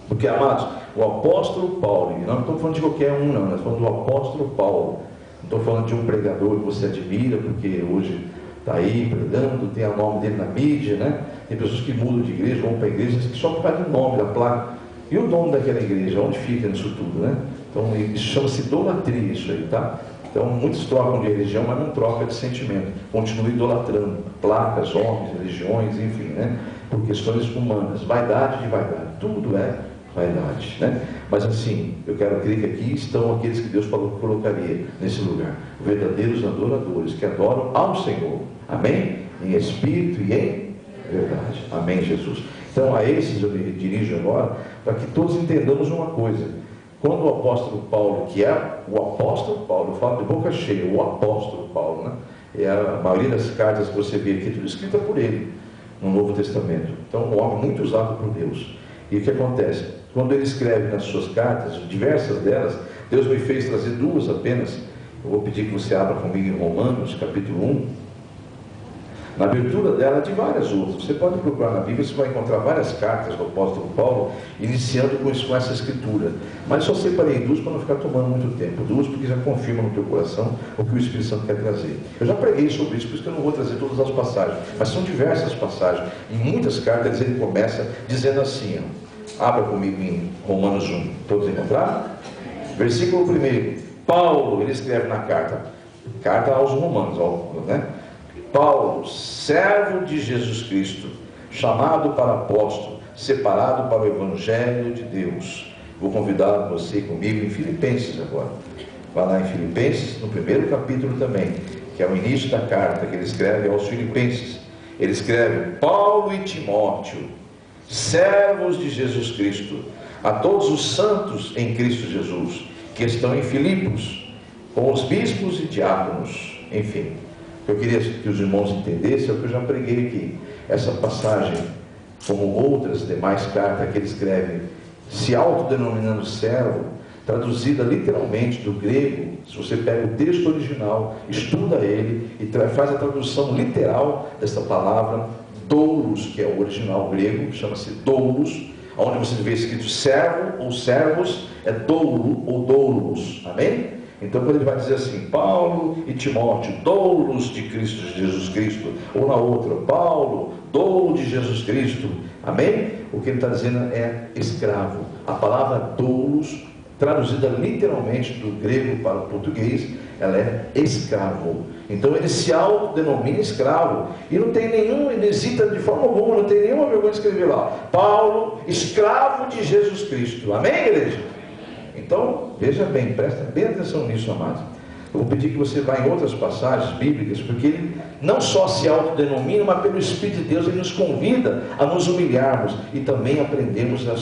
porque, amados, o apóstolo Paulo, e não estamos falando de qualquer um não, nós estamos falando do apóstolo Paulo. Não estou falando de um pregador que você admira, porque hoje está aí pregando, tem o nome dele na mídia, né? Tem pessoas que mudam de igreja, vão para a igreja, só por causa do nome, da placa. E o dono daquela igreja, onde fica nisso tudo, né? Então isso chama-se idolatria, isso aí, tá? Então muitos trocam de religião, mas não trocam de sentimento. Continuam idolatrando placas, homens, religiões, enfim, né? Por questões humanas, vaidade de vaidade, tudo é vaidade, né? Mas assim, eu quero crer que aqui estão aqueles que Deus colocaria nesse lugar, verdadeiros adoradores, que adoram ao Senhor, amém? Em espírito e em verdade, amém, Jesus? Então a esses eu me dirijo agora, para que todos entendamos uma coisa. Quando o apóstolo Paulo, que é o apóstolo Paulo, eu falo de boca cheia, o apóstolo Paulo, né? É a maioria das cartas que você vê aqui, tudo escrita por ele, no Novo Testamento. Então um homem muito usado por Deus. E o que acontece? Quando ele escreve nas suas cartas, diversas delas, Deus me fez trazer duas apenas. Eu vou pedir que você abra comigo em Romanos, capítulo 1. Na abertura dela, de várias outras. Você pode procurar na Bíblia, você vai encontrar várias cartas do apóstolo Paulo, iniciando com essa escritura. Mas só separei duas para não ficar tomando muito tempo. Duas porque já confirma no teu coração o que o Espírito Santo quer trazer. Eu já preguei sobre isso, por isso que eu não vou trazer todas as passagens. Mas são diversas passagens. Em muitas cartas ele começa dizendo assim, ó, abra comigo em Romanos 1. Todos encontraram? Versículo 1. Paulo, ele escreve na carta aos Romanos, né? Paulo, servo de Jesus Cristo, chamado para apóstolo, separado para o Evangelho de Deus. Vou convidar você comigo em Filipenses agora. Vai lá em Filipenses, no primeiro capítulo também, que é o início da carta que ele escreve aos Filipenses. Ele escreve, Paulo e Timóteo, servos de Jesus Cristo, a todos os santos em Cristo Jesus, que estão em Filipos, com os bispos e diáconos, enfim. Eu queria que os irmãos entendessem o que eu já preguei aqui. Essa passagem, como outras demais cartas que ele escreve, se autodenominando servo, traduzida literalmente do grego. Se você pega o texto original, estuda ele e faz a tradução literal dessa palavra doulos, que é o original grego, chama-se doulos, onde você vê escrito servo ou servos, é doulo ou doulos, amém? Então quando ele vai dizer assim, Paulo e Timóteo, doulos de Cristo, de Jesus Cristo, ou na outra, Paulo, doulo de Jesus Cristo, amém? O que ele está dizendo é escravo. A palavra doulos, traduzida literalmente do grego para o português, ela é escravo. Então ele se autodenomina escravo, e não tem nenhum, ele hesita de forma alguma, não tem nenhuma vergonha de escrever lá, Paulo, escravo de Jesus Cristo, amém, igreja? Então, veja bem, presta bem atenção nisso, amados. Eu vou pedir que você vá em outras passagens bíblicas, porque ele não só se autodenomina, mas pelo Espírito de Deus ele nos convida a nos humilharmos e também aprendemos a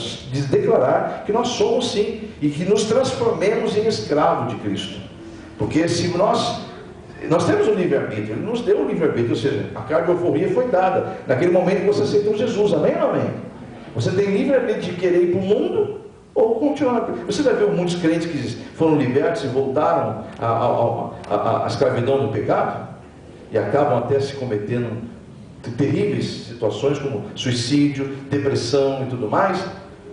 declarar que nós somos sim, e que nos transformemos em escravo de Cristo. Porque se nós temos o livre-arbítrio, ele nos deu o livre-arbítrio, ou seja, a carga de euforia foi dada naquele momento que você aceitou Jesus, amém ou amém? Você tem livre-arbítrio de querer ir para o mundo ou continuar. Você já viu muitos crentes que foram libertos e voltaram à escravidão do pecado e acabam até se cometendo terríveis situações como suicídio, depressão e tudo mais,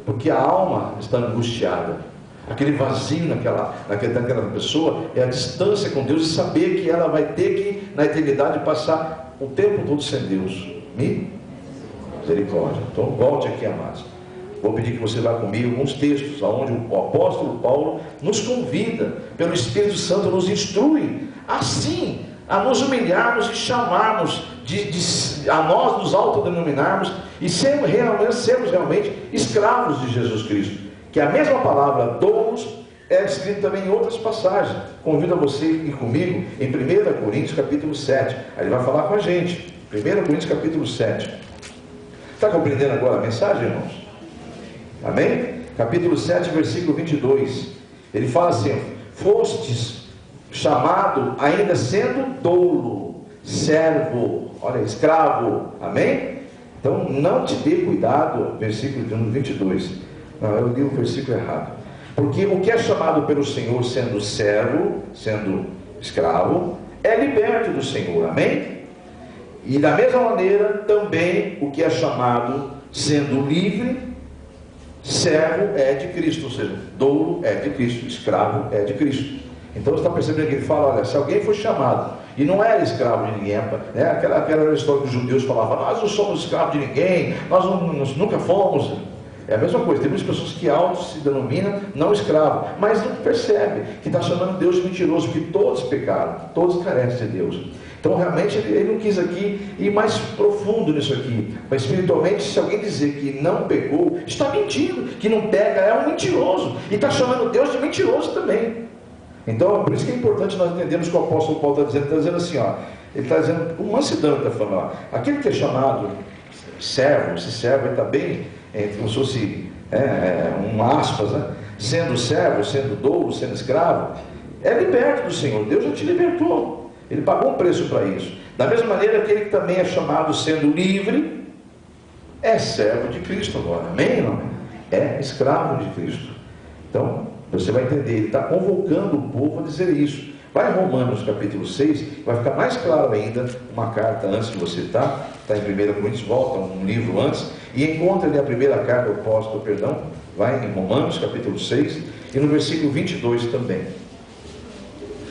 porque a alma está angustiada. Aquele vazio naquela pessoa é a distância com Deus e saber que ela vai ter que na eternidade passar o tempo todo sem Deus. Misericórdia. Então volte aqui, amados. Vou pedir que você vá comigo alguns textos onde o apóstolo Paulo nos convida, pelo Espírito Santo nos instrui, assim, a nos humilharmos e chamarmos, a nós nos autodenominarmos e sermos realmente escravos de Jesus Cristo. Que a mesma palavra doulos é escrita também em outras passagens. Convido a você a ir comigo em 1 Coríntios capítulo 7. Aí ele vai falar com a gente. 1 Coríntios capítulo 7. Está compreendendo agora a mensagem, irmãos? Amém? Capítulo 7, versículo 22. Ele fala assim: fostes chamado ainda sendo doulo, servo, olha, escravo. Amém? Então não te dê cuidado, versículo 22. Não, eu li o versículo errado. Porque o que é chamado pelo Senhor sendo servo, sendo escravo, é liberto do Senhor, amém? E da mesma maneira também o que é chamado sendo livre, servo é de Cristo, ou seja, doulo é de Cristo, escravo é de Cristo. Então você está percebendo que ele fala, olha, se alguém foi chamado e não era escravo de ninguém, né? aquela história que os judeus falavam, nós não somos escravos de ninguém, nós nunca fomos. É a mesma coisa, tem muitas pessoas que se denominam não escravo, mas não percebe que está chamando Deus de mentiroso, porque todos pecaram, todos carecem de Deus. Então realmente ele não quis aqui ir mais profundo nisso aqui, mas espiritualmente, se alguém dizer que não pecou, está mentindo, que não peca, é um mentiroso, e está chamando Deus de mentiroso também. Então, por isso que é importante nós entendermos o que o apóstolo Paulo está dizendo. Ele está dizendo assim, ó, ele está dizendo, com mansidão ele está falando, ó, aquele que é chamado servo, esse servo está bem, como se fosse um aspas, né? Sendo servo, sendo doulo, sendo escravo, é liberto do Senhor. Deus já te libertou, ele pagou um preço para isso. Da mesma maneira, aquele que também é chamado sendo livre, é servo de Cristo agora, amém? Não? É escravo de Cristo. Então, você vai entender, ele está convocando o povo a dizer isso. Vai em Romanos capítulo 6, vai ficar mais claro ainda, uma carta antes que você está em 1 Coríntios, volta um livro antes, e encontra ali a primeira carta do apóstolo, vai em Romanos capítulo 6, e no versículo 22 também.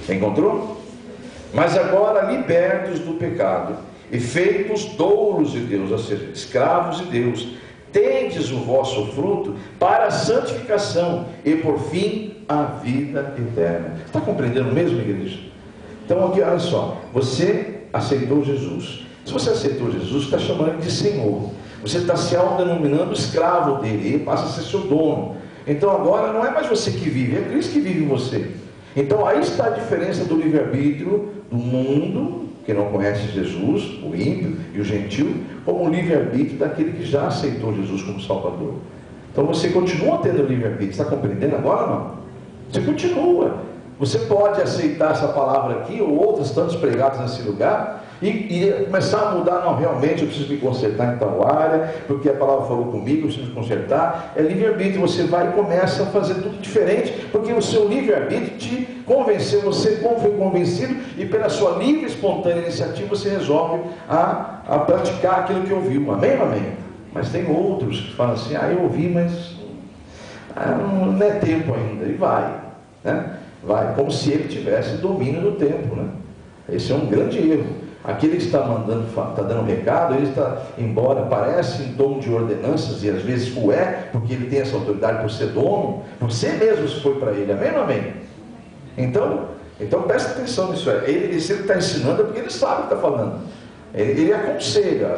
Encontrou? Mas agora libertos do pecado, e feitos doulos de Deus, ou seja, escravos de Deus, tendes o vosso fruto para a santificação, e por fim a vida eterna. Está compreendendo mesmo, igreja? Então aqui, olha só, você aceitou Jesus. Se você aceitou Jesus, está chamando ele de Senhor. Você está se autodenominando escravo dele, ele passa a ser seu dono. Então agora não é mais você que vive, é Cristo que vive em você. Então aí está a diferença do livre-arbítrio do mundo, que não conhece Jesus, o ímpio e o gentil, como o livre-arbítrio daquele que já aceitou Jesus como Salvador. Então você continua tendo livre-arbítrio, está compreendendo agora ou não? Você continua. Você pode aceitar essa palavra aqui, ou outras tantas pregadas nesse lugar, e começar a mudar. Não, realmente eu preciso me consertar em tal área, porque a palavra falou comigo, eu preciso me consertar. É livre-arbítrio, você vai e começa a fazer tudo diferente, porque o seu livre-arbítrio te convenceu, você foi convencido, e pela sua livre, espontânea iniciativa, você resolve a praticar aquilo que ouviu. Amém, amém? Mas tem outros que falam assim, eu ouvi, mas não é tempo ainda, e vai, né? Vai, como se ele tivesse domínio do tempo, né? Esse é um grande erro. Aquele que está dando recado, ele está, embora pareça em tom de ordenanças, e às vezes o é, porque ele tem essa autoridade por ser dono, por ser mesmo se foi para ele. Amém ou amém? Então presta atenção nisso. Se ele está ensinando é porque ele sabe o que está falando. Ele aconselha,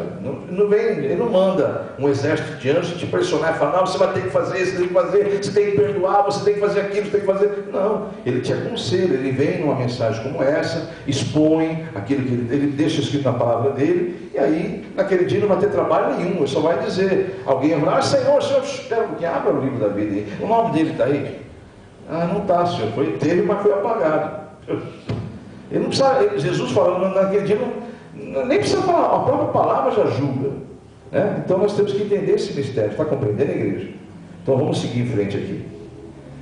ele não manda um exército de anjos te pressionar e falar, não, você vai ter que fazer isso, você tem que fazer, você tem que perdoar, você tem que fazer aquilo, você tem que fazer. Não, ele te aconselha, ele vem numa mensagem como essa, expõe aquilo que ele deixa escrito na palavra dele, e aí naquele dia não vai ter trabalho nenhum, ele só vai dizer, alguém vai falar, Senhor, espera um pouquinho, abra o livro da vida aí, o nome dele está aí? Não está, Senhor, teve, mas foi apagado. Ele não precisa, Jesus falando naquele dia, nem precisa falar, a própria palavra já julga, né? Então nós temos que entender esse mistério. Está compreendendo, igreja? Então vamos seguir em frente aqui.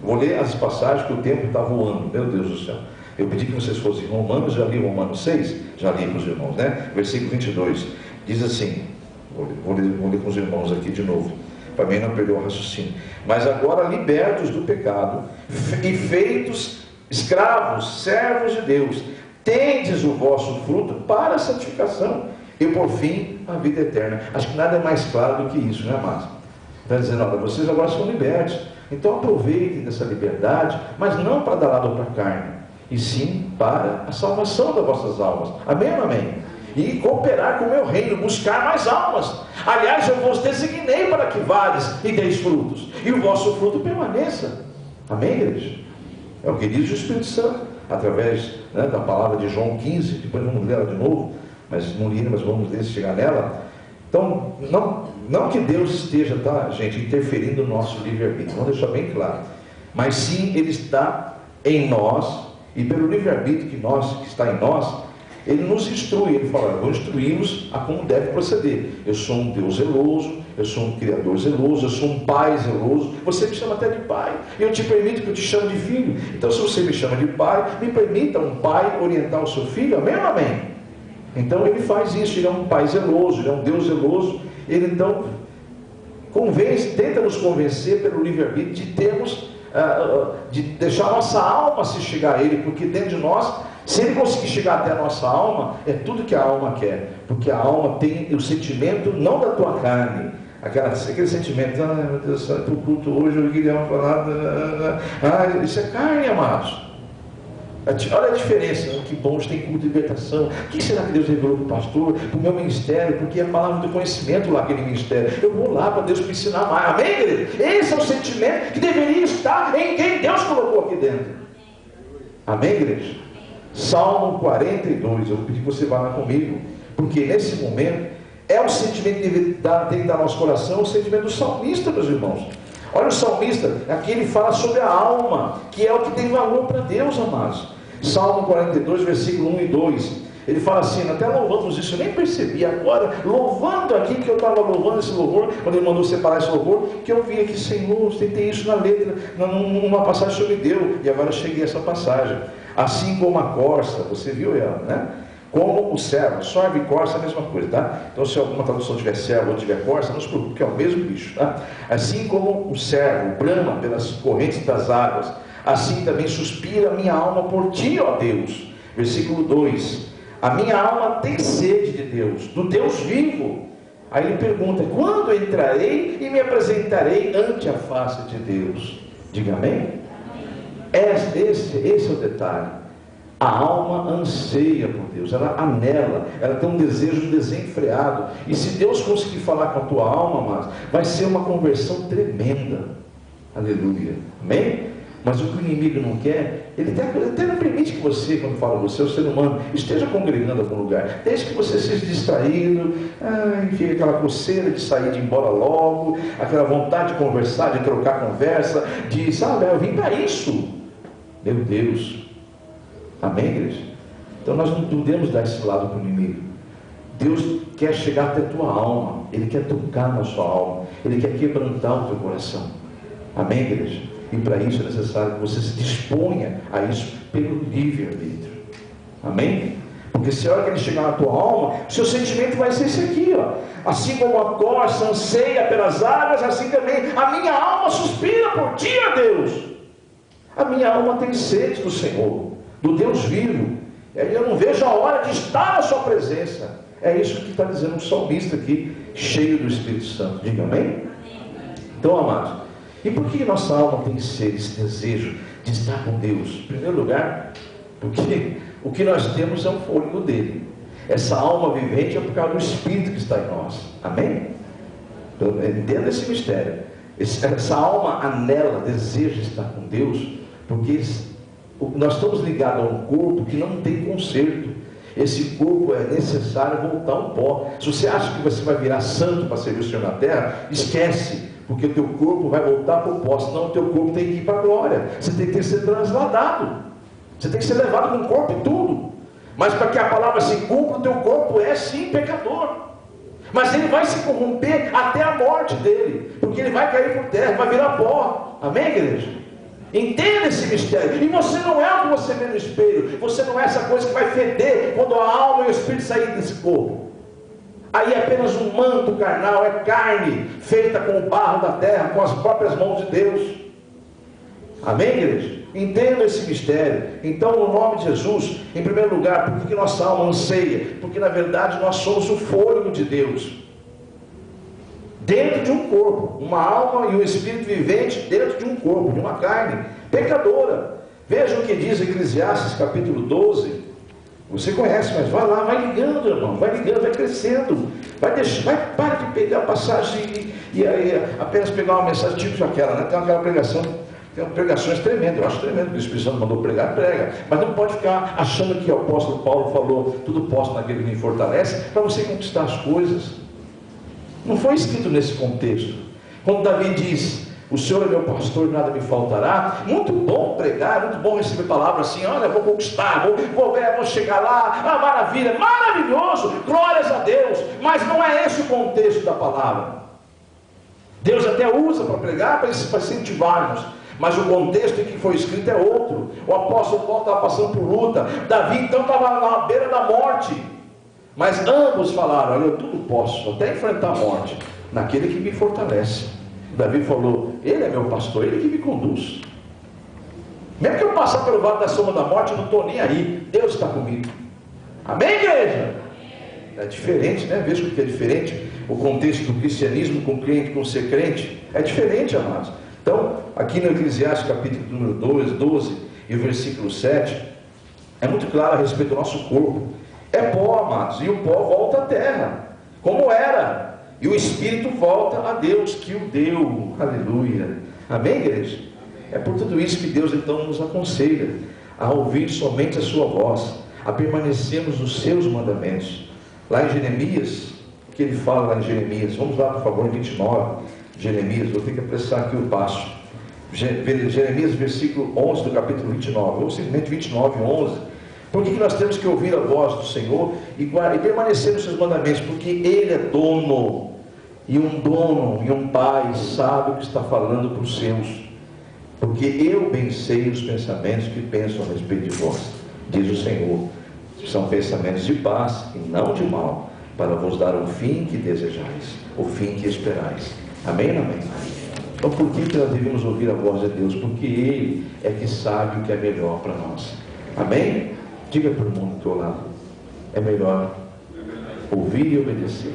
Vou ler as passagens que o tempo está voando, meu Deus do céu. Eu pedi que vocês fossem Romanos, já li Romanos 6, já li com os irmãos, né? Versículo 22, diz assim, vou ler com os irmãos aqui de novo, para mim não perder o raciocínio. Mas agora libertos do pecado e feitos escravos, servos de Deus, tendes o vosso fruto para a santificação e por fim a vida eterna. Acho que nada é mais claro do que isso, né, amados? Está dizendo, olha, vocês agora são libertos, então aproveitem dessa liberdade, mas não para dar lado para a carne, e sim para a salvação das vossas almas. Amém ou amém? E cooperar com o meu reino, buscar mais almas. Aliás, eu vos designei para que vades e deis frutos, e o vosso fruto permaneça. Amém, igreja? É o que diz o Espírito Santo, através, né, da palavra de João 15, depois vamos ler ela de novo, mas não li, mas vamos ler se chegar nela. Então, não que Deus esteja, tá, gente, interferindo no nosso livre-arbítrio, vamos deixar bem claro, mas sim, Ele está em nós, e pelo livre-arbítrio que está em nós, Ele nos instrui, Ele fala, eu vou instruí-los a como deve proceder. Eu sou um Deus zeloso, eu sou um Criador zeloso, eu sou um Pai zeloso, você me chama até de Pai, eu te permito que eu te chame de Filho. Então, se você me chama de Pai, me permita um Pai orientar o seu Filho, amém ou amém? Então, Ele faz isso, Ele é um Pai zeloso, Ele é um Deus zeloso, Ele então tenta nos convencer pelo livre-arbítrio de termos, de deixar a nossa alma se chegar a Ele, porque dentro de nós, se Ele conseguir chegar até a nossa alma, é tudo que a alma quer, porque a alma tem o sentimento não da tua carne, aquele sentimento, meu Deus do céu, para o culto hoje eu queria falar, isso é carne, amados. Olha a diferença, que bom, hoje tem culto de libertação. O que será que Deus revelou para o pastor, para o meu ministério? Porque é a palavra do conhecimento lá, aquele ministério. Eu vou lá para Deus me ensinar mais. Amém, igreja? Esse é o sentimento que deveria estar em quem Deus colocou aqui dentro. Amém, igreja? Salmo 42, eu vou pedir que você vá lá comigo, porque nesse momento é o sentimento que tem que dar no nosso coração, o sentimento do salmista, meus irmãos. Olha o salmista, aqui ele fala sobre a alma, que é o que tem valor para Deus, amados. Salmo 42, versículo 1 e 2, ele fala assim, até louvamos isso, eu nem percebi agora, louvando aqui, que eu estava louvando esse louvor, quando ele mandou separar esse louvor, que eu vi aqui, Senhor, tem isso na letra, numa passagem que o Senhor me deu, e agora eu cheguei a essa passagem. Assim como a corça, você viu ela, né? Como o servo, sorve e corça é a mesma coisa, tá? Então, se alguma tradução tiver servo ou tiver corça, não se preocupe, que é o mesmo bicho, tá? Assim como o servo brama pelas correntes das águas, assim também suspira a minha alma por ti, ó Deus. Versículo 2: a minha alma tem sede de Deus, do Deus vivo. Aí ele pergunta, quando entrarei e me apresentarei ante a face de Deus? Diga amém? Esse é o detalhe. A alma anseia por Deus, ela anela, ela tem um desejo desenfreado. E se Deus conseguir falar com a tua alma, mas vai ser uma conversão tremenda. Aleluia. Amém? Mas o que o inimigo não quer, ele até não permite que você, quando fala você, o ser humano, esteja congregando em algum lugar, desde que você seja distraído, fica aquela coceira de sair, de ir embora logo, aquela vontade de conversar, de trocar conversa, de, sabe, eu vim para isso. Meu Deus, Amém, igreja? Então nós não podemos dar esse lado para o inimigo. Deus quer chegar até a tua alma, Ele quer tocar na sua alma, Ele quer quebrantar o teu coração. Amém, igreja? E para isso é necessário que você se disponha a isso pelo livre-arbítrio. Amém? Porque se a hora que ele chegar na tua alma, o seu sentimento vai ser esse aqui, ó. Assim como a corça anseia pelas águas, assim também a minha alma suspira por ti, ó Deus. A minha alma tem sede do Senhor, do Deus vivo. Eu não vejo a hora de estar na sua presença. É isso que está dizendo o salmista aqui, cheio do Espírito Santo. Diga amém? Então, amados, e por que nossa alma tem sede, esse desejo de estar com Deus? Em primeiro lugar, porque o que nós temos é o fôlego dele. Essa alma vivente é por causa do Espírito que está em nós. Amém? Então, entenda esse mistério. Essa alma anela, deseja estar com Deus, porque nós estamos ligados a um corpo que não tem conserto. Esse corpo é necessário voltar ao pó. Se você acha que você vai virar santo para servir o Senhor na terra, esquece, porque o teu corpo vai voltar para o pó, senão o teu corpo tem que ir para a glória. Você tem que ser transladado, você tem que ser levado com o corpo e tudo. Mas para que a palavra se cumpra, o teu corpo é sim pecador, mas ele vai se corromper até a morte dele, porque ele vai cair por terra, vai virar pó. Amém, igreja? Entenda esse mistério. E você não é o que você vê no espelho. Você não é essa coisa que vai feder quando a alma e o espírito saírem desse corpo. Aí é apenas um manto carnal, é carne feita com o barro da terra, com as próprias mãos de Deus. Amém, igreja? Entenda esse mistério. Então, no nome de Jesus, em primeiro lugar, por que nossa alma anseia? Porque na verdade nós somos o fôlego de Deus dentro de um corpo, uma alma e um espírito vivente dentro de um corpo, de uma carne pecadora. Veja o que diz Eclesiastes capítulo 12. Você conhece, mas vai lá, vai ligando, irmão, vai ligando, vai crescendo, para de pegar a passagem e apenas pegar uma mensagem tipo aquela, né? Tem aquela pregação, tem pregações tremendas. Eu acho tremendo que o Espírito Santo mandou pregar, prega, mas não pode ficar achando que o apóstolo Paulo falou tudo posso naquele que me fortalece, para você conquistar as coisas. Não foi escrito nesse contexto. Quando Davi diz, o Senhor é meu pastor e nada me faltará, muito bom pregar, muito bom receber palavra assim, olha, vou conquistar, vou chegar lá, maravilha, maravilhoso, glórias a Deus, mas não é esse o contexto da palavra. Deus até usa para pregar, para incentivar-nos, mas o contexto em que foi escrito é outro. O apóstolo Paulo estava passando por luta, Davi então estava na beira da morte, mas ambos falaram, olha, eu tudo posso, até enfrentar a morte, naquele que me fortalece. Davi falou, ele é meu pastor, ele que me conduz. Mesmo que eu passar pelo vale da sombra da morte, eu não estou nem aí, Deus está comigo. Amém, igreja? É diferente, né? Veja que é diferente o contexto do cristianismo com crente, com ser crente. É diferente, amados. Então, aqui no Eclesiastes capítulo número 12 e o versículo 7, é muito claro a respeito do nosso corpo. É pó, amados, e o pó volta à terra, como era, e o espírito volta a Deus que o deu. Aleluia. Amém, igreja? É por tudo isso que Deus então nos aconselha a ouvir somente a sua voz, a permanecermos nos seus mandamentos. Lá em Jeremias, o que ele fala lá em Jeremias? Vamos lá, por favor, em 29, Jeremias, vou ter que apressar aqui o passo. Jeremias, versículo 11 do capítulo 29, ou simplesmente 29, 11. Por que nós temos que ouvir a voz do Senhor e permanecer nos seus mandamentos? Porque Ele é dono e um pai sabe o que está falando para os seus. Porque eu bem sei os pensamentos que pensam a respeito de vós, diz o Senhor. São pensamentos de paz e não de mal, para vos dar o fim que desejais, o fim que esperais. Amém, amém? Então por que nós devemos ouvir a voz de Deus? Porque Ele é que sabe o que é melhor para nós. Amém? Diga para o mundo do teu lado, é melhor ouvir e obedecer.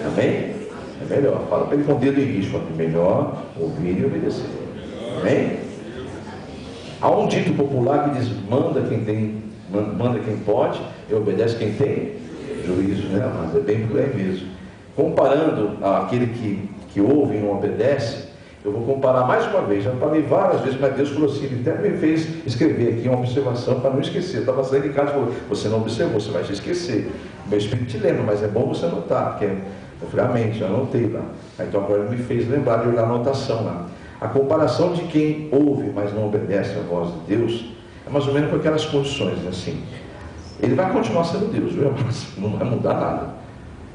Amém? É melhor, fala para ele com o dedo em risco, é melhor ouvir e obedecer. Amém? Há um dito popular que diz, manda quem pode e obedece quem tem juízo, né? Mas é bem por aí mesmo. Comparando aquele que ouve e não obedece, eu vou comparar mais uma vez, já falei várias vezes, mas Deus falou assim, Ele até me fez escrever aqui uma observação para não esquecer. Eu estava saindo de casa e falou, você não observou, você vai se esquecer. Meu espírito te lembra, mas é bom você anotar, porque eu falei, amém, já anotei lá. Então agora Ele me fez lembrar de olhar a anotação lá. A comparação de quem ouve, mas não obedece à voz de Deus, é mais ou menos com aquelas condições, assim. Ele vai continuar sendo Deus, viu? Não vai mudar nada.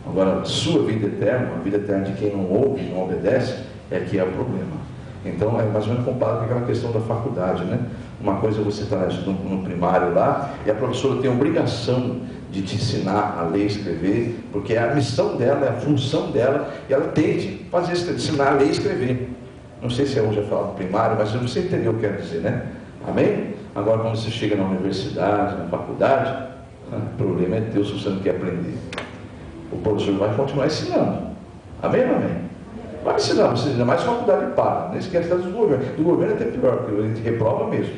Agora, sua vida eterna, a vida eterna de quem não ouve, não obedece, é que é o problema. Então, é mais ou menos comparado com aquela questão da faculdade, né? Uma coisa você está no primário lá, e a professora tem a obrigação de te ensinar a ler e escrever, porque é a missão dela, é a função dela, e ela tem de fazer isso, ensinar a ler e escrever. Não sei se hoje é falar primário, mas você entendeu o que eu quero dizer, né? Amém? Agora, quando você chega na universidade, na faculdade, o problema é Deus se você não quer aprender. O professor vai continuar ensinando. Amém ou amém? Vai ensinar, você ainda mais faculdade para. Não esquece do governo. Do governo é até pior, porque ele reprova mesmo.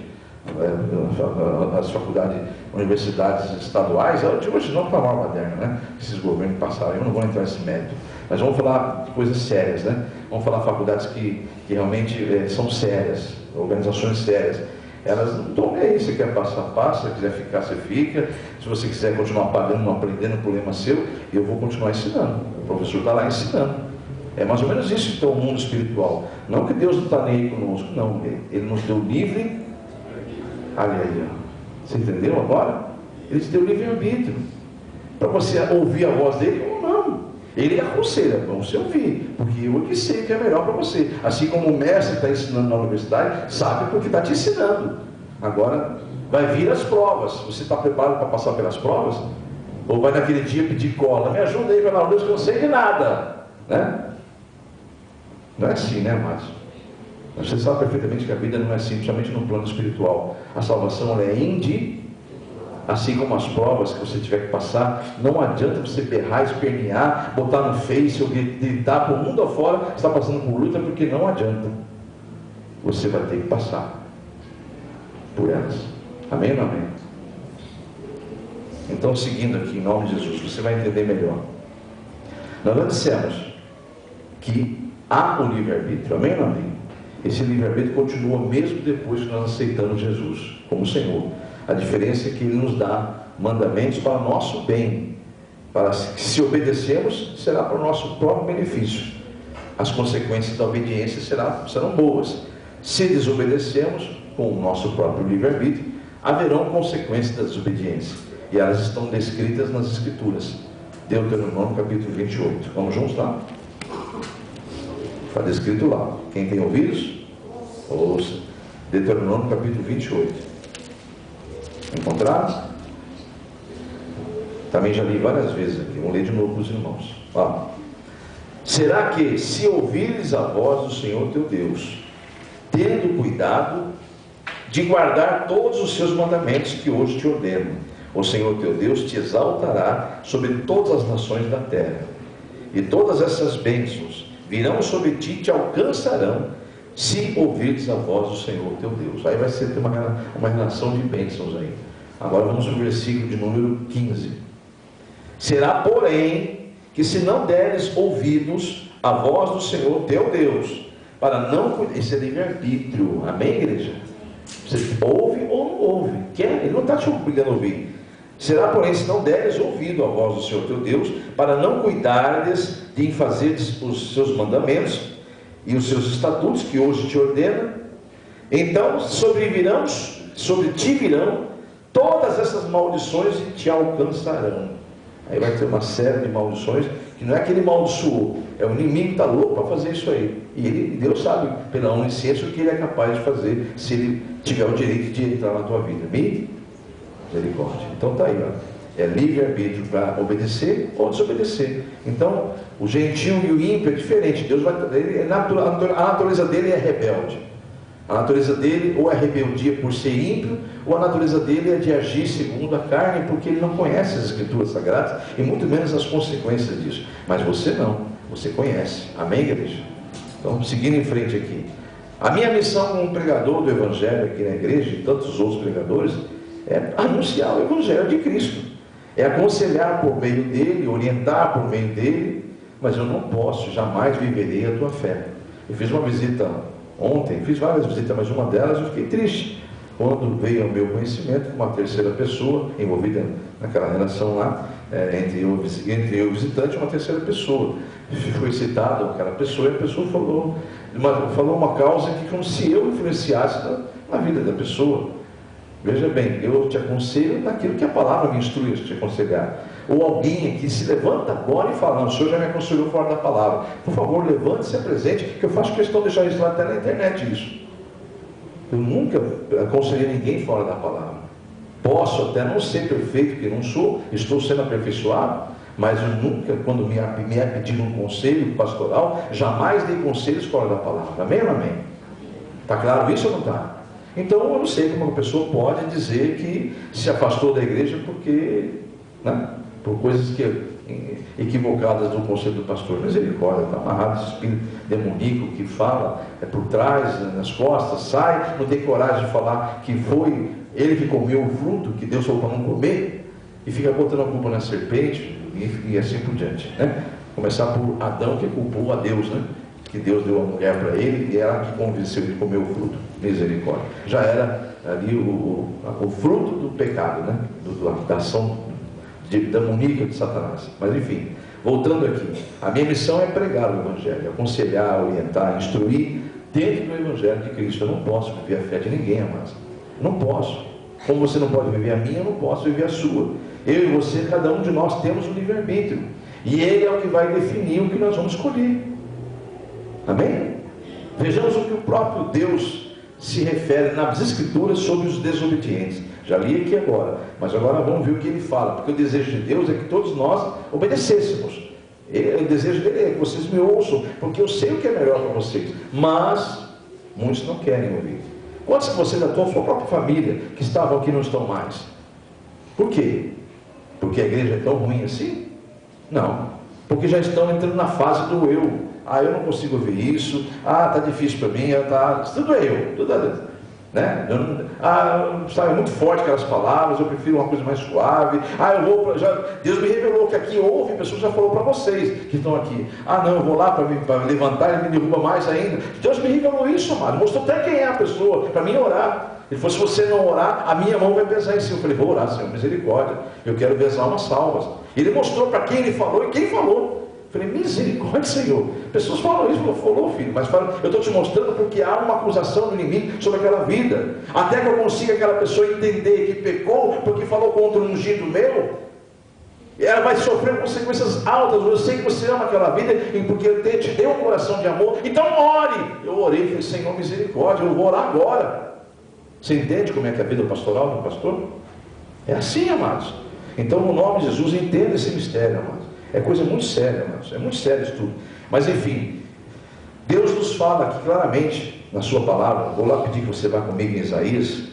As faculdades, universidades estaduais, hoje não para a norma moderna, né? Esses governos passaram, eu não vou entrar nesse mérito. Mas vamos falar de coisas sérias, né? Vamos falar de faculdades que realmente são sérias, organizações sérias. Elas não estão nem aí, se quer passar, passa, se quiser ficar, você fica. Se você quiser continuar pagando, não aprendendo, o problema é seu, eu vou continuar ensinando. O professor está lá ensinando. É mais ou menos isso então o mundo espiritual. Não que Deus não está nem aí conosco, não. Ele nos deu livre. Olha aí, ó. Você entendeu agora? Ele te deu livre-arbítrio. Para você ouvir a voz dele ou não. Ele aconselha para você ouvir, porque eu que sei que é melhor para você. Assim como o mestre está ensinando na universidade, sabe porque está te ensinando. Agora, vai vir as provas. Você está preparado para passar pelas provas? Ou vai naquele dia pedir cola? Me ajuda aí, pelo amor de Deus, que eu não sei de nada. Né? Não é assim, né, Márcio? Você sabe perfeitamente que a vida não é assim, principalmente no plano espiritual. A salvação ela é assim como as provas que você tiver que passar. Não adianta você berrar, espernear, botar no Face ou gritar para o mundo afora que está passando por luta, porque não adianta. Você vai ter que passar por elas. Amém ou não amém? Então, seguindo aqui, em nome de Jesus, você vai entender melhor. Nós já dissemos que há o livre-arbítrio. Amém ou não amém? Esse livre-arbítrio continua mesmo depois que nós aceitamos Jesus como Senhor. A diferença é que Ele nos dá mandamentos para o nosso bem. Para, se obedecermos, será para o nosso próprio benefício. As consequências da obediência serão boas. Se desobedecermos, com o nosso próprio livre-arbítrio, haverão consequências da desobediência. E elas estão descritas nas Escrituras. Deuteronômio capítulo 28. Vamos juntos lá? Está descrito lá. Quem tem ouvidos, ouça. Deuteronômio capítulo 28. Encontraram? Também já li várias vezes aqui. Vou ler de novo para os irmãos. Será que, se ouvires a voz do Senhor teu Deus, tendo cuidado de guardar todos os seus mandamentos que hoje te ordeno, o Senhor teu Deus te exaltará sobre todas as nações da terra, e todas essas bênçãos virão sobre ti e te alcançarão, se ouvires a voz do Senhor teu Deus. Aí vai ser uma relação de bênçãos aí. Agora vamos no versículo de número 15. Será, porém, que se não deres ouvidos à voz do Senhor teu Deus, para não... Esse é livre-arbítrio. Amém, igreja? Você ouve ou não ouve. Quer? Ele não está te obrigando a ouvir. Será, porém, se não deres ouvido à voz do Senhor teu Deus, para não cuidares de fazer os seus mandamentos e os seus estatutos que hoje te ordena, então sobre ti virão todas essas maldições e te alcançarão. Aí vai ter uma série de maldições, que não é que ele amaldiçoou, é o inimigo que está louco para fazer isso aí. E Deus sabe, pela onisciência, o que ele é capaz de fazer, se ele tiver o direito de entrar na tua vida. Misericórdia. Então está aí, ó. É livre-arbítrio para obedecer ou desobedecer. Então, o gentio e o ímpio é diferente. Deus vai, a natureza dele é rebelde. A natureza dele ou é rebeldia por ser ímpio, ou a natureza dele é de agir segundo a carne, porque ele não conhece as Escrituras Sagradas, e muito menos as consequências disso. Mas você não, você conhece. Amém, igreja? Então, seguindo em frente aqui. A minha missão como pregador do Evangelho aqui na igreja, e tantos outros pregadores, é anunciar o Evangelho de Cristo. É aconselhar por meio dele, orientar por meio dele, mas eu não posso, jamais viverei a tua fé. Eu fiz uma visita ontem, fiz várias visitas, mas uma delas eu fiquei triste, quando veio ao meu conhecimento uma terceira pessoa envolvida naquela relação lá, entre eu e o visitante, uma terceira pessoa. Foi citado aquela pessoa, e a pessoa falou uma causa que como se eu influenciasse na vida da pessoa. Veja bem, eu te aconselho naquilo que a palavra me instrui a te aconselhar. Ou alguém aqui se levanta agora e fala, não, o senhor já me aconselhou fora da palavra. Por favor, levante e se apresente, que eu faço questão de deixar isso lá até na internet, isso. Eu nunca aconselhei ninguém fora da palavra. Posso até não ser perfeito, que não sou, estou sendo aperfeiçoado, mas eu nunca, quando me é pedido um conselho pastoral, jamais dei conselhos fora da palavra. Amém ou amém? Está claro isso ou não está? Então eu não sei como uma pessoa pode dizer que se afastou da igreja porque, né, por coisas equivocadas do conselho do pastor. Misericórdia, está amarrado esse espírito demoníaco que fala por trás, nas costas, sai, não tem coragem de falar que foi ele que comeu o fruto que Deus falou para não comer, e fica botando a culpa na serpente e assim por diante, né? Começar por Adão, que culpou a Deus, né? Que Deus deu a mulher para ele e ela que convenceu ele a comer o fruto. Misericórdia. Já era ali o fruto do pecado, né? Da ação demoníaca de Satanás. Mas enfim, voltando aqui, a minha missão é pregar o Evangelho, aconselhar, orientar, instruir dentro do Evangelho de Cristo. Eu não posso viver a fé de ninguém, amados. Não posso. Como você não pode viver a minha, eu não posso viver a sua. Eu e você, cada um de nós temos um livre-arbítrio. E Ele é o que vai definir o que nós vamos escolher. Amém? Vejamos o que o próprio Deus se refere nas Escrituras sobre os desobedientes. Já li aqui agora, mas agora vamos ver o que Ele fala. Porque o desejo de Deus é que todos nós obedecêssemos. O desejo dele é que vocês me ouçam, porque eu sei o que é melhor para vocês. Mas muitos não querem ouvir. Quantos de vocês da sua própria família que estavam aqui não estão mais? Por quê? Porque a igreja é tão ruim assim? Não. Porque já estão entrando na fase do eu. Ah, eu não consigo ouvir isso. Ah, está difícil para mim. Tudo é eu. Tudo é, né? Sabe, é muito forte aquelas palavras. Eu prefiro uma coisa mais suave. Deus me revelou que aqui houve pessoas que já falou para vocês que estão aqui. Ah, não, eu vou lá para levantar, ele me derruba mais ainda. Deus me revelou isso, amado. Mostrou até quem é a pessoa para mim orar. Ele falou, se você não orar, a minha mão vai pesar em cima. Eu falei, vou orar, Senhor, misericórdia. Eu quero ver as almas salvas. Ele mostrou para quem ele falou e quem falou. Eu falei, misericórdia, Senhor. Pessoas falam isso, falou, filho, mas eu estou te mostrando porque há uma acusação do inimigo sobre aquela vida. Até que eu consiga aquela pessoa entender que pecou porque falou contra um ungido meu, ela vai sofrer consequências altas. Eu sei que você ama aquela vida porque Ele te deu um coração de amor. Então ore. Eu orei e falei, Senhor, misericórdia, eu vou orar agora. Você entende como é que é a vida pastoral do pastor? É assim, amados. Então, no nome de Jesus, entenda esse mistério, amados. É coisa muito séria, amados. É muito sério isso tudo. Mas, enfim, Deus nos fala aqui claramente na sua palavra. Vou lá pedir que você vá comigo em Isaías.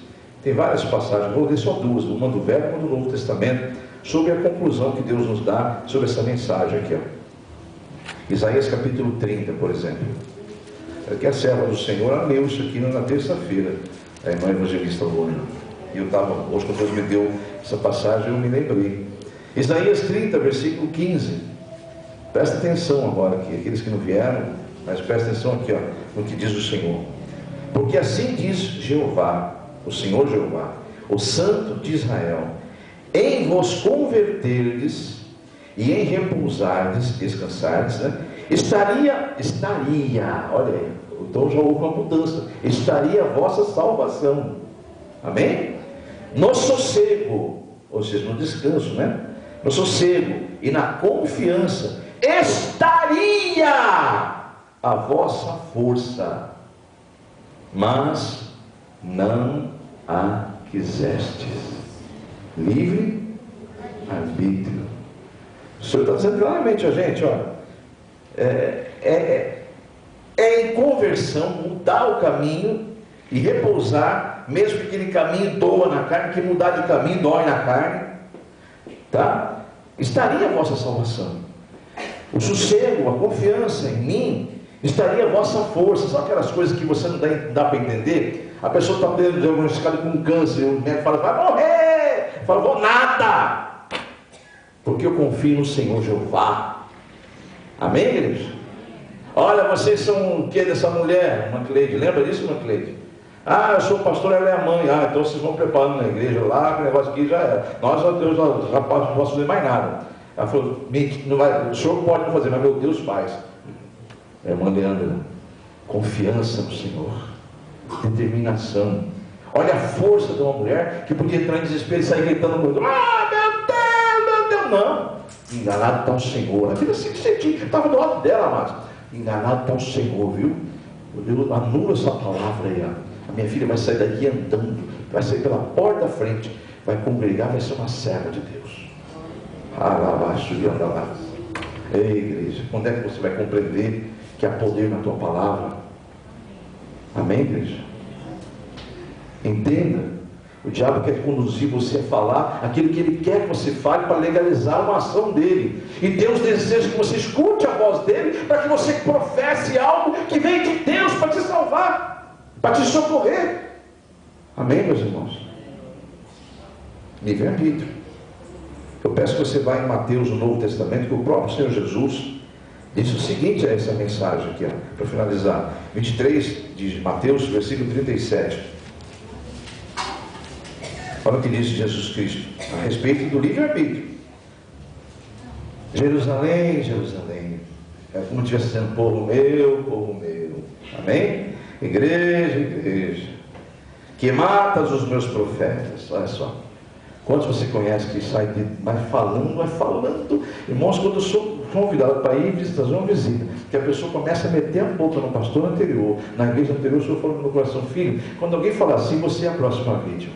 Tem várias passagens, vou ler só duas, uma do Velho e uma do Novo Testamento, sobre a conclusão que Deus nos dá sobre essa mensagem aqui, ó. Isaías capítulo 30, por exemplo. Que a serva do Senhor, ela leu isso aqui na terça-feira. A irmã evangelista Luna. E eu estava, hoje quando Deus me deu essa passagem, eu me lembrei. Isaías 30, versículo 15. Presta atenção agora aqui, aqueles que não vieram, mas presta atenção aqui, ó, no que diz o Senhor. Porque assim diz Jeová, o Senhor Jeová, o Santo de Israel: em vos converterdes e em repousardes, descansardes, né? Estaria, olha aí, então já houve uma mudança, estaria a vossa salvação, amém? No sossego, ou seja, no descanso, né? No sossego e na confiança estaria a vossa força, mas não a quisestes. Livre arbítrio. O Senhor está dizendo claramente a gente, olha, em conversão, mudar o caminho e repousar, mesmo que aquele caminho doa na carne, que mudar de caminho dói na carne, tá? Estaria a vossa salvação. O sossego, a confiança em mim, estaria a vossa força. Sabe aquelas coisas que você não dá para entender? A pessoa está diagnosticada com câncer, o médico fala, vai morrer. Fala, vou nada, porque eu confio no Senhor Jeová. Amém, igreja? Olha, vocês são o que dessa mulher, Macleide? Lembra disso, Macleide? Ah, eu sou pastor, ela é a mãe. Ah, então vocês vão preparando na igreja lá, que o negócio aqui já era. Nós, Deus, já não posso fazer mais nada. Ela falou, não vai, o senhor pode não fazer, mas meu Deus faz. Irmã Leandra, confiança no Senhor, determinação. Olha a força de uma mulher que podia entrar em desespero e sair gritando no corredor: ah, meu Deus, meu Deus. Não, enganado está o Senhor. A vida assim que sentia, estava do lado dela, mas enganado está o Senhor, viu? Eu anulo essa palavra aí. A minha filha vai sair daqui andando, vai sair pela porta da frente, vai congregar, vai ser uma serva de Deus. Alabaixo de andalás. Ei, igreja, quando é que você vai compreender que há poder na tua palavra? Amém, igreja? Entenda. O diabo quer conduzir você a falar aquilo que ele quer que você fale para legalizar uma ação dele. E Deus deseja que você escute a voz dele para que você professe algo que vem de Deus para te salvar, para te socorrer. Amém, meus irmãos? Livre-arbítrio. Eu peço que você vá em Mateus, no Novo Testamento, que o próprio Senhor Jesus disse o seguinte a essa mensagem aqui, para finalizar. 23 de Mateus, versículo 37. Olha o que disse Jesus Cristo a respeito do livre-arbítrio. Jerusalém, Jerusalém, é como se estivesse sendo povo meu. Amém? Igreja, igreja, que matas os meus profetas. Olha só. Quantos você conhece que sai vai falando. Irmãos, quando eu sou convidado para ir visitar uma visita, que a pessoa começa a meter a boca no pastor anterior, na igreja anterior, o Senhor falou no meu coração: filho, quando alguém falar assim, você é a próxima vítima.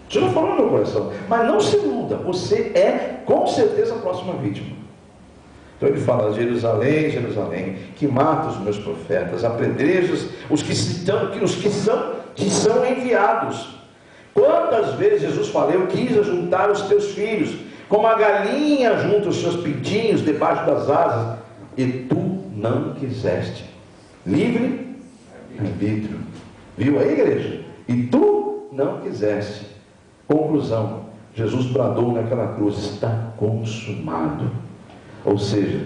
O Senhor falou no meu coração, mas não se iluda, você é com certeza a próxima vítima. Então ele fala: Jerusalém, Jerusalém, que mata os meus profetas, apedrejas os que são enviados. Quantas vezes Jesus falou: eu quis ajuntar os teus filhos, como a galinha junta os seus pintinhos debaixo das asas, e tu não quiseste. Livre arbítrio. Viu aí, igreja? E tu não quiseste. Conclusão: Jesus bradou naquela cruz: está consumado. Ou seja,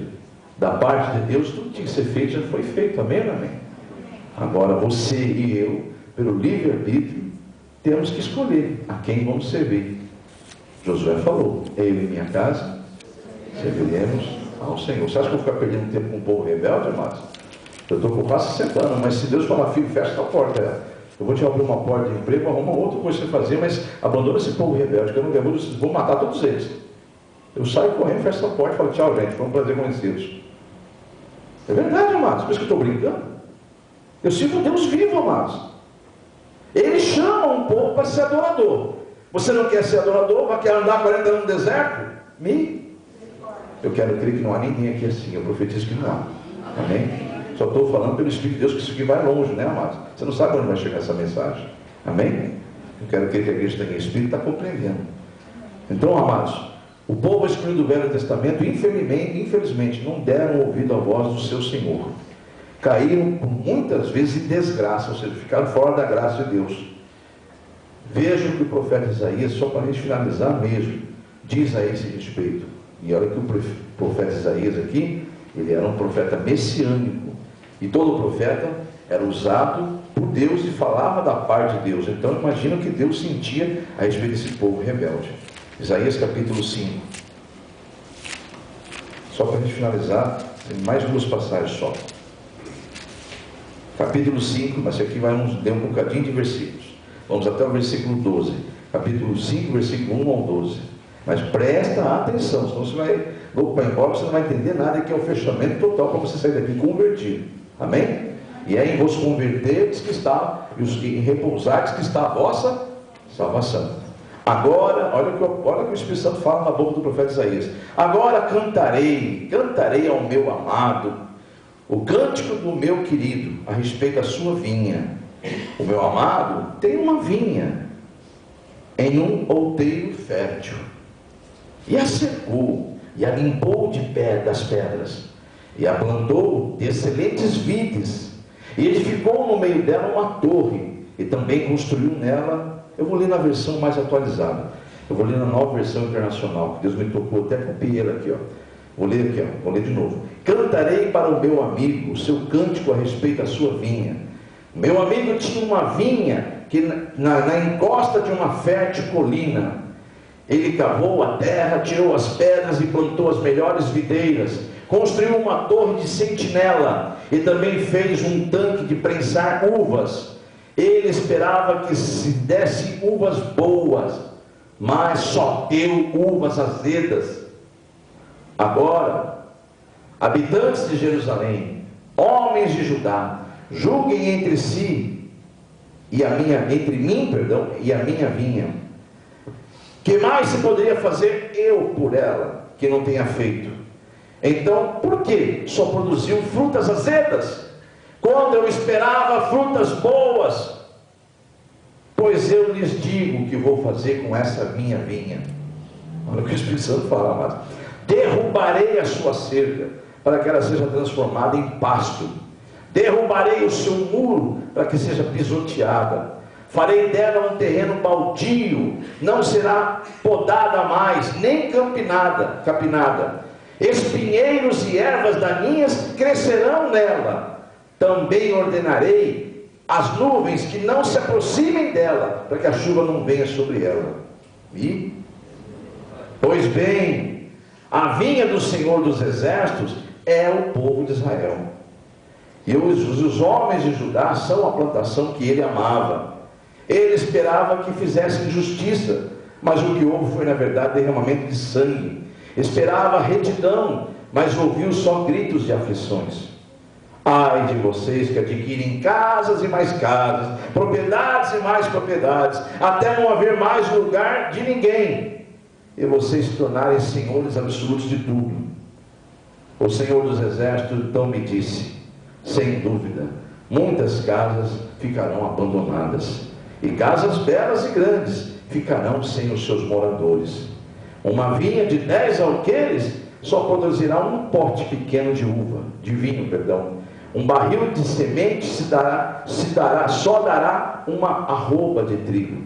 da parte de Deus, tudo que tinha que ser feito já foi feito. Amém ou amém? Agora você e eu, pelo livre-arbítrio, temos que escolher a quem vamos servir. Josué falou: eu e minha casa serviremos ao Senhor. Você acha que eu vou ficar perdendo tempo com um povo rebelde, amados? Eu estou com quase 60 anos, mas se Deus falar: filho, fecha essa porta, eu vou te abrir uma porta de emprego, arruma outra coisa para você fazer, mas abandona esse povo rebelde, que eu não vou matar todos eles. Eu saio correndo, fecho essa porta e falo: tchau, gente, foi um prazer conhecê-los. É verdade, amados, por isso que eu estou brincando. Eu sirvo Deus vivo, amados. Ele chama um povo para ser adorador. Você não quer ser adorador, vai querer andar 40 anos no deserto? Eu quero crer que não há ninguém aqui assim, eu profetizo que não há. Amém? Só estou falando pelo Espírito de Deus, que isso aqui vai longe, né, amados? Você não sabe onde vai chegar essa mensagem. Amém? Eu quero crer que a igreja tem Espírito e está compreendendo. Então, amados, o povo escolhido do Velho Testamento, infelizmente, não deram ouvido à voz do seu Senhor. Caíram por muitas vezes em desgraça, ou seja, ficaram fora da graça de Deus. Veja o que o profeta Isaías, só para a gente finalizar mesmo, diz a esse respeito. E olha que o profeta Isaías aqui, ele era um profeta messiânico. E todo profeta era usado por Deus e falava da parte de Deus. Então imagina o que Deus sentia a respeito desse povo rebelde. Isaías capítulo 5. Só para a gente finalizar, tem mais duas passagens só. Capítulo 5, mas aqui vai ter um bocadinho de versículos. Vamos até o versículo 12. Capítulo 5, versículo 1 ao 12. Mas presta atenção, senão você vai louco para ir embora, você não vai entender nada, que é o fechamento total para você sair daqui convertido. Amém? E é em vos converterdes que está, e em repousardes que está a vossa salvação. Agora, olha o que o Espírito Santo fala na boca do profeta Isaías. Agora cantarei ao meu amado, o cântico do meu querido, a respeito da sua vinha. O meu amado tem uma vinha em um outeiro fértil, e a cercou, e a limpou das pedras, e a plantou de excelentes vides, e edificou no meio dela uma torre, e também construiu nela. Eu vou ler na versão mais atualizada, eu vou ler na nova versão internacional, que Deus me tocou, até copiei ela aqui, ó. Vou ler aqui, ó. Vou ler de novo. Cantarei para o meu amigo o seu cântico a respeito da sua vinha. Meu amigo tinha uma vinha que na encosta de uma fértil colina. Ele cavou a terra, tirou as pedras e plantou as melhores videiras. Construiu uma torre de sentinela e também fez um tanque de prensar uvas. Ele esperava que se desse uvas boas, mas só deu uvas azedas. Agora, habitantes de Jerusalém, homens de Judá, julguem entre si entre mim e a minha vinha. Que mais se poderia fazer eu por ela que não tenha feito? Então, por que só produziu frutas azedas, quando eu esperava frutas boas? Pois eu lhes digo o que vou fazer com essa minha vinha. Olha o que o Espírito Santo fala, mas derrubarei a sua cerca, para que ela seja transformada em pasto. Derrubarei o seu muro, para que seja pisoteada. Farei dela um terreno baldio, não será podada mais, nem capinada. Espinheiros e ervas daninhas crescerão nela. Também ordenarei as nuvens que não se aproximem dela, para que a chuva não venha sobre ela. E, pois bem, a vinha do Senhor dos Exércitos é o povo de Israel. E os homens de Judá são a plantação que ele amava. Ele esperava que fizessem justiça, mas o que houve foi, na verdade, derramamento de sangue. Esperava retidão, mas ouviu só gritos de aflições. Ai de vocês que adquirem casas e mais casas, propriedades e mais propriedades, até não haver mais lugar de ninguém, e vocês se tornarem senhores absolutos de tudo. O Senhor dos Exércitos então me disse: sem dúvida, muitas casas ficarão abandonadas, e casas belas e grandes ficarão sem os seus moradores. Uma vinha de 10 alqueires só produzirá um pote pequeno de vinho. Um barril de semente só dará uma arroba de trigo.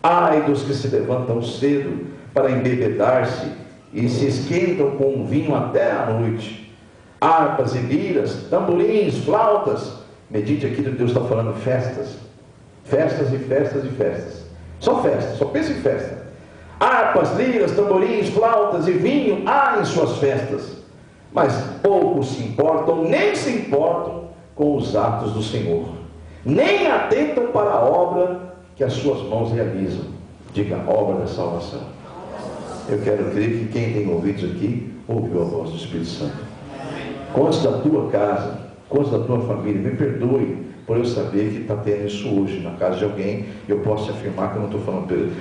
Ai dos que se levantam cedo para embebedar-se e se esquentam com o vinho até a noite. Harpas e liras, tamborins, flautas. Medite aqui que Deus está falando festas. Festas e festas e festas. Só festa, só pensa em festa. Harpas, liras, tamborins, flautas e vinho há em suas festas. Mas poucos se importam, nem se importam com os atos do Senhor, nem atentam para a obra que as suas mãos realizam. Diga, obra da salvação. Eu quero crer que quem tem ouvidos aqui, ouviu a voz do Espírito Santo. Quantos da tua casa, quantos da tua família, me perdoe por eu saber que está tendo isso hoje na casa de alguém. Eu posso afirmar que eu não estou falando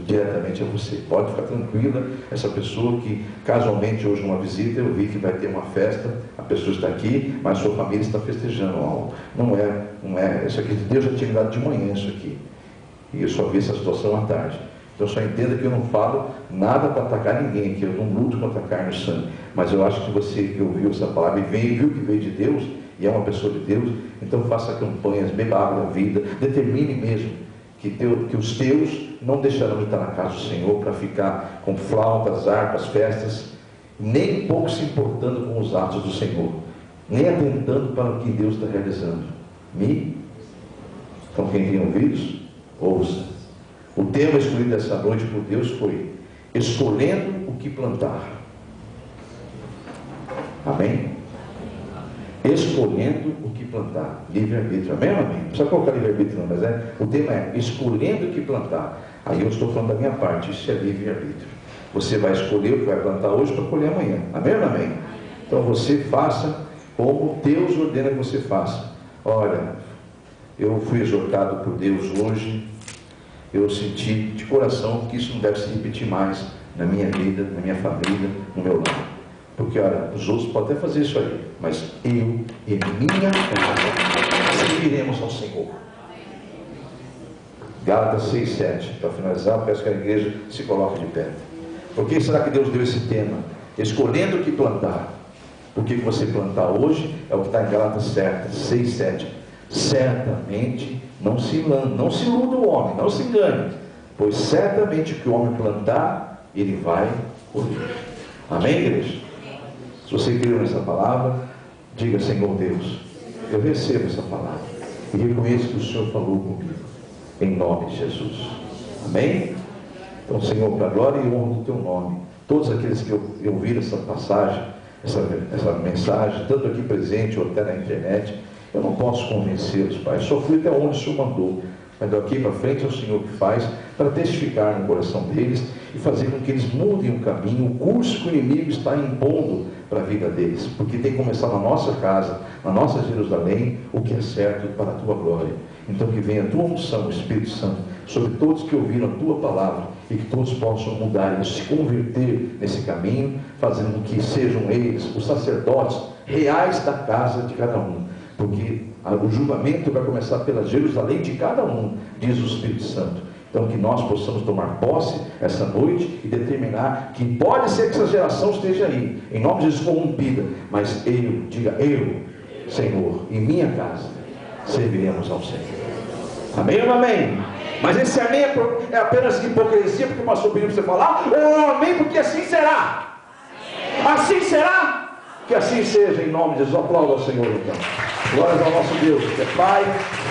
diretamente a você. Pode ficar tranquila, essa pessoa que casualmente hoje numa visita eu vi que vai ter uma festa, a pessoa está aqui, mas a sua família está festejando algo. Não é, isso aqui Deus já tinha dado de manhã isso aqui, e eu só vi essa situação à tarde. Então só entenda que eu não falo nada para atacar ninguém aqui, eu não luto contra a carne e o sangue, mas eu acho que você que ouviu essa palavra e viu que veio de Deus, e é uma pessoa de Deus, então faça campanhas, beba água da vida, determine mesmo que os teus não deixarão de estar na casa do Senhor para ficar com flautas, harpas, festas, nem um pouco se importando com os atos do Senhor, nem atentando para o que Deus está realizando. Então quem tem ouvidos, ouça. O tema escolhido essa noite por Deus foi escolhendo o que plantar. Amém? Escolhendo o que plantar. Livre-arbítrio. Amém? Amém? Não precisa colocar livre-arbítrio não, mas o tema é escolhendo o que plantar. Aí eu estou falando da minha parte, isso é livre-arbítrio. Você vai escolher o que vai plantar hoje para colher amanhã. Amém ou não amém? Então você faça como Deus ordena que você faça. Olha, eu fui exortado por Deus hoje, eu senti de coração que isso não deve se repetir mais na minha vida, na minha família, no meu lar. Porque, olha, os outros podem até fazer isso aí, mas eu e minha casa serviremos ao Senhor. Gálatas 6, 7. Para finalizar, eu peço que a igreja se coloque de pé. Por que será que Deus deu esse tema? Escolhendo o que plantar. Porque o que você plantar hoje é o que está em Gálatas 6, 7. Certamente não se iluda o homem, não se engane, pois certamente o que o homem plantar, ele vai colher. Amém, igreja? Se você creu nessa palavra, diga: Senhor Deus, eu recebo essa palavra e reconheço que o Senhor falou comigo, em nome de Jesus. Amém? Então, Senhor, para a glória e honra do teu nome, todos aqueles que ouviram essa passagem, essa mensagem, tanto aqui presente ou até na internet, Eu não posso convencê-los, Pai. Eu só fui até onde o Senhor mandou. Mas daqui para frente é o Senhor que faz para testificar no coração deles e fazer com que eles mudem o caminho, o curso que o inimigo está impondo para a vida deles. Porque tem que começar na nossa casa, na nossa Jerusalém, o que é certo para a Tua glória. Então que venha a Tua unção, Espírito Santo, sobre todos que ouviram a Tua palavra e que todos possam mudar e se converter nesse caminho, fazendo com que sejam eles os sacerdotes reais da casa de cada um. Porque o julgamento vai começar pela Jerusalém de cada um, diz o Espírito Santo. Então que nós possamos tomar posse essa noite e determinar que pode ser que essa geração esteja aí, em nome de Jesus, corrompida, mas eu, Senhor, em minha casa, serviremos ao Senhor. Amém ou não amém? Mas esse amém é apenas hipocrisia, porque o pastor pediu para você falar, ou amém, porque assim será. Assim será? Que assim seja, em nome de Jesus. Aplauda ao Senhor então. Glórias ao nosso Deus, que é Pai,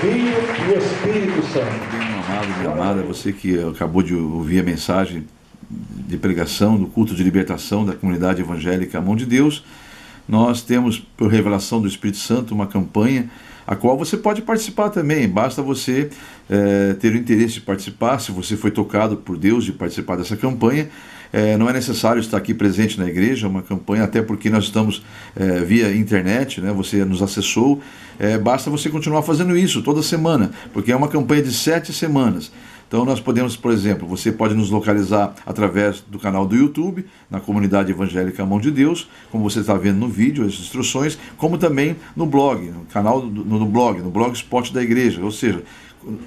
Filho e Espírito Santo. Bem amado, minha amada, você que acabou de ouvir a mensagem de pregação do culto de libertação da comunidade evangélica Mão de Deus, nós temos, por revelação do Espírito Santo, uma campanha a qual você pode participar também. Basta você ter o interesse de participar, se você foi tocado por Deus de participar dessa campanha. Não é necessário estar aqui presente na igreja, é uma campanha, até porque nós estamos via internet, né? Você nos acessou, basta você continuar fazendo isso toda semana, porque é uma campanha de 7 semanas. Então nós podemos, por exemplo, você pode nos localizar através do canal do YouTube, na comunidade evangélica Mão de Deus, como você está vendo no vídeo, as instruções, como também no blog, no canal no blogspot da igreja, ou seja,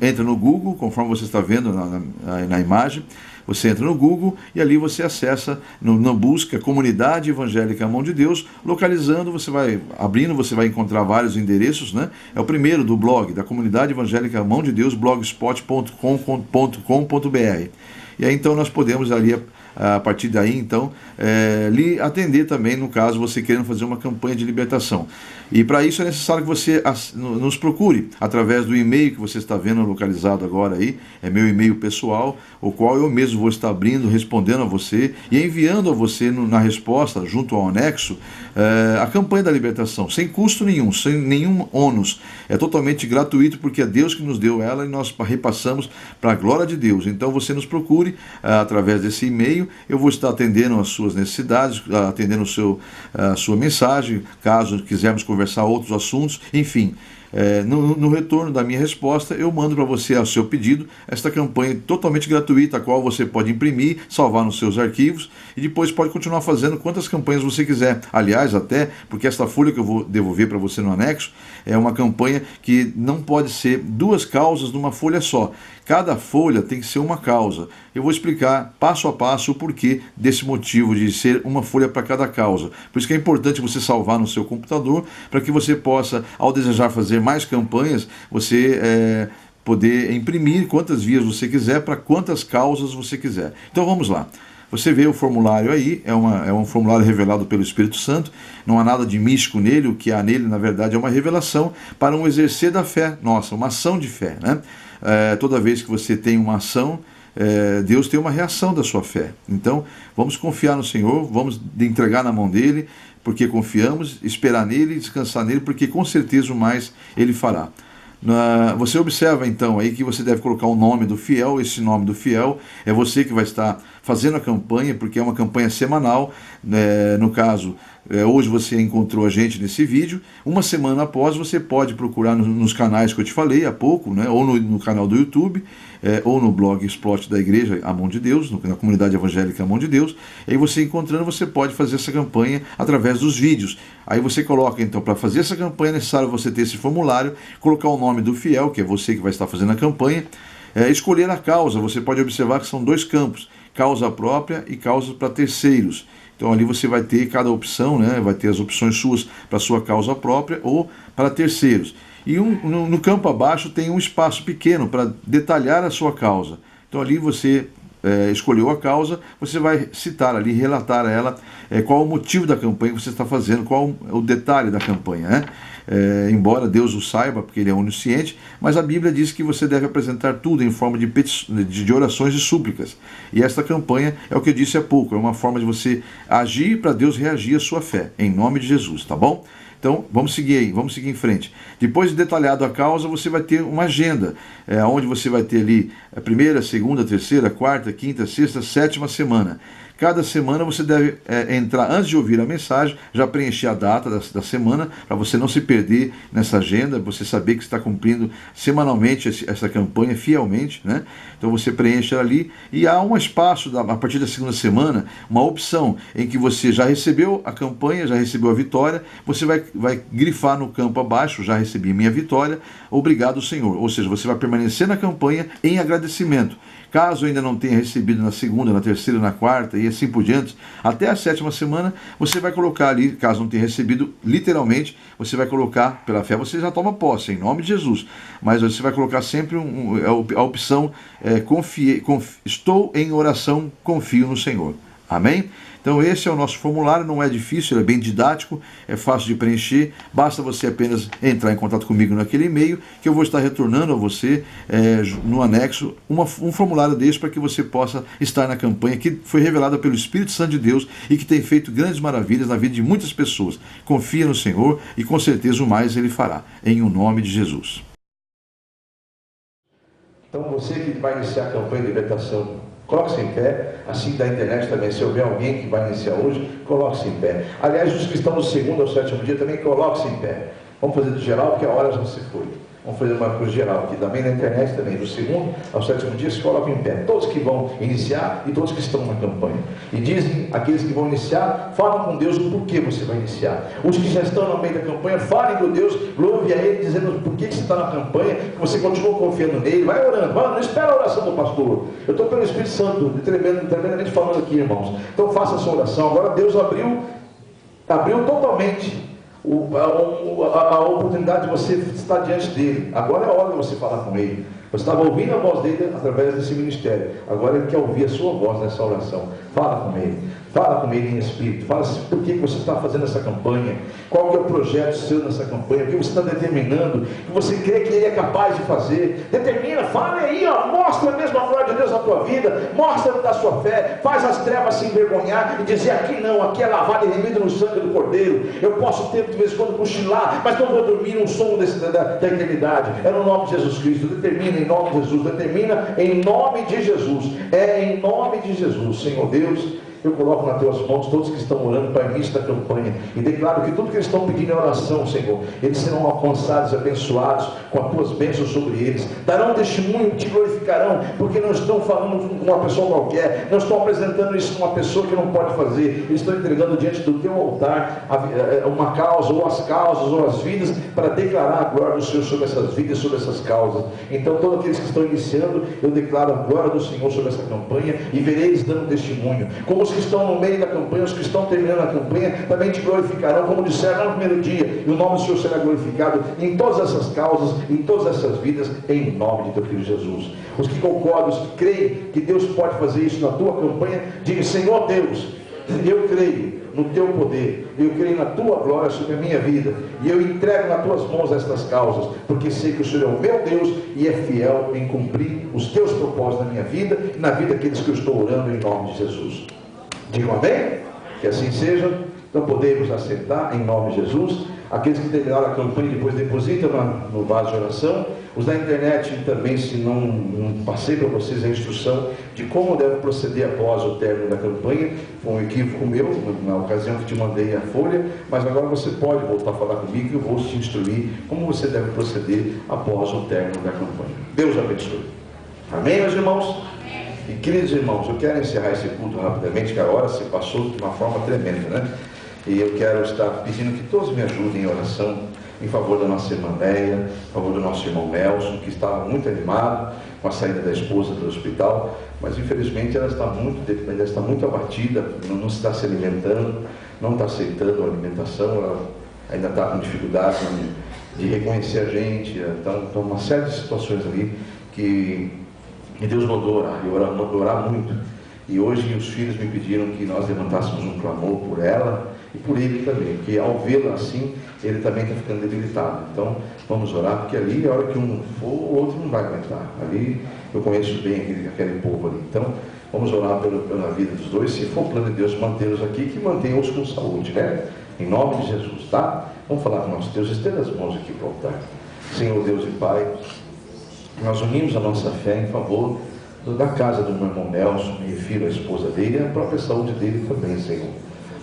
entra no Google, conforme você está vendo na imagem, você entra no Google e ali você acessa, na busca Comunidade Evangélica Mão de Deus, localizando, você vai abrindo, você vai encontrar vários endereços, né? É o primeiro do blog, da Comunidade Evangélica Mão de Deus, blogspot.com.br. E aí então nós podemos ali, a partir daí então, lhe atender também, no caso você querendo fazer uma campanha de libertação. E para isso é necessário que você nos procure através do e-mail que você está vendo localizado agora aí, é meu e-mail pessoal, o qual eu mesmo vou estar abrindo, respondendo a você e enviando a você na resposta, junto ao anexo, a campanha da libertação, sem custo nenhum, sem nenhum ônus. É totalmente gratuito, porque é Deus que nos deu ela e nós repassamos para a glória de Deus. Então você nos procure através desse e-mail, eu vou estar atendendo as suas necessidades, atendendo a sua mensagem, caso quisermos conversar outros assuntos, enfim. No retorno da minha resposta, eu mando para você, ao seu pedido, esta campanha totalmente gratuita, a qual você pode imprimir, salvar nos seus arquivos e depois pode continuar fazendo quantas campanhas você quiser. Aliás, até porque esta folha que eu vou devolver para você no anexo é uma campanha que não pode ser 2 causas numa folha só. Cada folha tem que ser uma causa. Eu vou explicar passo a passo o porquê desse motivo de ser uma folha para cada causa. Por isso que é importante você salvar no seu computador, para que você possa, ao desejar fazer mais campanhas, você poder imprimir quantas vias você quiser, para quantas causas você quiser. Então vamos lá. Você vê o formulário aí, é um formulário revelado pelo Espírito Santo, não há nada de místico nele, o que há nele, na verdade, é uma revelação para um exercer da fé nossa, uma ação de fé, né? Toda vez que você tem uma ação, Deus tem uma reação da sua fé. Então, vamos confiar no Senhor, vamos entregar na mão dele, porque confiamos, esperar nele, descansar nele, porque com certeza o mais ele fará. Você observa então aí que você deve colocar o nome do fiel. Esse nome do fiel é você que vai estar fazendo a campanha, porque é uma campanha semanal. No caso, hoje você encontrou a gente nesse vídeo, uma semana após você pode procurar nos canais que eu te falei há pouco, né? Ou no canal do YouTube, ou no blogspot da igreja A Mão de Deus, na comunidade evangélica A Mão de Deus. E aí você encontrando, você pode fazer essa campanha através dos vídeos. Aí você coloca então, para fazer essa campanha é necessário você ter esse formulário, colocar o nome do fiel, que é você que vai estar fazendo a campanha, escolher a causa. Você pode observar que são 2 campos, causa própria e causa para terceiros. Então ali você vai ter cada opção, né? Vai ter as opções suas para sua causa própria ou para terceiros. E no campo abaixo tem um espaço pequeno para detalhar a sua causa. Então ali você escolheu a causa, você vai citar ali, relatar a ela qual o motivo da campanha que você está fazendo, qual o detalhe da campanha, né? Embora Deus o saiba, porque ele é onisciente, mas a Bíblia diz que você deve apresentar tudo em forma de orações e súplicas. E esta campanha é o que eu disse há pouco, é uma forma de você agir para Deus reagir à sua fé, em nome de Jesus, tá bom? Então, vamos seguir aí, vamos seguir em frente. Depois de detalhado a causa, você vai ter uma agenda, onde você vai ter ali a primeira, segunda, terceira, quarta, quinta, sexta, sétima semana. Cada semana você deve entrar, antes de ouvir a mensagem, já preencher a data da semana, para você não se perder nessa agenda, você saber que está cumprindo semanalmente essa campanha fielmente, né? Então você preenche ali e há um espaço, a partir da segunda semana, uma opção em que você já recebeu a campanha, já recebeu a vitória, você vai grifar no campo abaixo, já recebi minha vitória, obrigado Senhor. Ou seja, você vai permanecer na campanha em agradecimento. Caso ainda não tenha recebido na segunda, na terceira, na quarta e assim por diante, até a sétima semana, você vai colocar ali, caso não tenha recebido, literalmente, você vai colocar, pela fé, você já toma posse, em nome de Jesus. Mas você vai colocar sempre a opção, estou em oração, confio no Senhor. Amém? Então esse é o nosso formulário, não é difícil, ele é bem didático, é fácil de preencher, basta você apenas entrar em contato comigo naquele e-mail, que eu vou estar retornando a você no anexo um formulário desse para que você possa estar na campanha que foi revelada pelo Espírito Santo de Deus e que tem feito grandes maravilhas na vida de muitas pessoas. Confia no Senhor e com certeza o mais Ele fará, em o nome de Jesus. Então você que vai iniciar a campanha de libertação, coloque-se em pé, assim da internet também. Se houver alguém que vai iniciar hoje, coloque-se em pé. Aliás, os que estão do segundo ao sétimo dia também, coloque-se em pé. Vamos fazer do geral, porque a hora já se foi. Vamos fazer uma coisa geral aqui, também na internet também, do segundo ao sétimo dia, se coloquem em pé. Todos que vão iniciar e todos que estão na campanha. E dizem, aqueles que vão iniciar, falam com Deus o porquê você vai iniciar. Os que já estão no meio da campanha, falem com Deus, louve a Ele, dizendo por que você está na campanha, que você continua confiando nele, vai orando, não espera a oração do pastor. Eu estou pelo Espírito Santo, tremendamente falando aqui, irmãos. Então faça a sua oração. Agora Deus abriu totalmente a oportunidade de você estar diante dele. Agora é a hora de você falar com ele. Você estava ouvindo a voz dele através desse ministério. Agora ele quer ouvir a sua voz nessa oração. Fala com ele. Fala com ele em espírito. Fala por que você está fazendo essa campanha. Qual que é o projeto seu nessa campanha. O que você está determinando. O que você crê que ele é capaz de fazer. Determina, fala aí, mostra mesmo a glória de Deus na tua vida. Mostra da sua fé. Faz as trevas se envergonhar e dizer, aqui não, aqui é lavado e remido no sangue do Cordeiro. Eu posso ter de vez em quando cochilar, mas não vou dormir no sono da eternidade. É no nome de Jesus Cristo. Determina em nome de Jesus, determina em nome de Jesus, em nome de Jesus. Senhor Deus, eu coloco nas tuas mãos todos que estão orando para o início da campanha e declaro que tudo que eles estão pedindo é oração, Senhor. Eles serão alcançados, abençoados com as tuas bênçãos sobre eles, darão testemunho, te glorificarão, porque não estão falando com uma pessoa qualquer, não estão apresentando isso com uma pessoa que não pode fazer. Eles estão entregando diante do teu altar uma causa, ou as causas, ou as vidas, para declarar a glória do Senhor sobre essas vidas, sobre essas causas. Então todos aqueles que estão iniciando, eu declaro a glória do Senhor sobre essa campanha e verei eles dando testemunho. Como os que estão no meio da campanha, os que estão terminando a campanha, também te glorificarão, como disseram no primeiro dia, e o nome do Senhor será glorificado em todas essas causas, em todas essas vidas, em nome de teu Filho Jesus. Os que concordam, os que creem que Deus pode fazer isso na tua campanha, digam, Senhor Deus, eu creio no teu poder, eu creio na tua glória sobre a minha vida, e eu entrego nas tuas mãos estas causas, porque sei que o Senhor é o meu Deus e é fiel em cumprir os teus propósitos na minha vida e na vida daqueles que eu estou orando em nome de Jesus. Digam amém? Que assim seja. Então podemos assentar em nome de Jesus. Aqueles que terminaram a campanha depois depositam no vaso de oração. Os da internet também, se não passei para vocês a instrução de como deve proceder após o término da campanha. Foi um equívoco meu, na ocasião que te mandei a folha, mas agora você pode voltar a falar comigo e eu vou te instruir como você deve proceder após o término da campanha. Deus abençoe. Amém, meus irmãos? E queridos irmãos, eu quero encerrar esse culto rapidamente, que a hora se passou de uma forma tremenda, né? E eu quero estar pedindo que todos me ajudem em oração em favor da nossa irmã Leia, em favor do nosso irmão Nelson, que estava muito animado com a saída da esposa do hospital, mas infelizmente ela está muito abatida, não está se alimentando, não está aceitando a alimentação, ela ainda está com dificuldade de reconhecer a gente, então uma série de situações ali que Deus mandou orar, e mandou orar muito. E hoje os filhos me pediram que nós levantássemos um clamor por ela e por ele também, porque ao vê-la assim, ele também está ficando debilitado. Então vamos orar, porque ali a hora que um for, o outro não vai aguentar. Ali eu conheço bem aquele povo ali. Então vamos orar pela vida dos dois. Se for plano de Deus mantê-los aqui, que mantenha-os com saúde, né? Em nome de Jesus, tá? Vamos falar com o nosso Deus. Estenda as mãos aqui para o altar. Senhor Deus e Pai, nós unimos a nossa fé em favor da casa do meu irmão Nelson, me refiro à esposa dele e à própria saúde dele também, Senhor.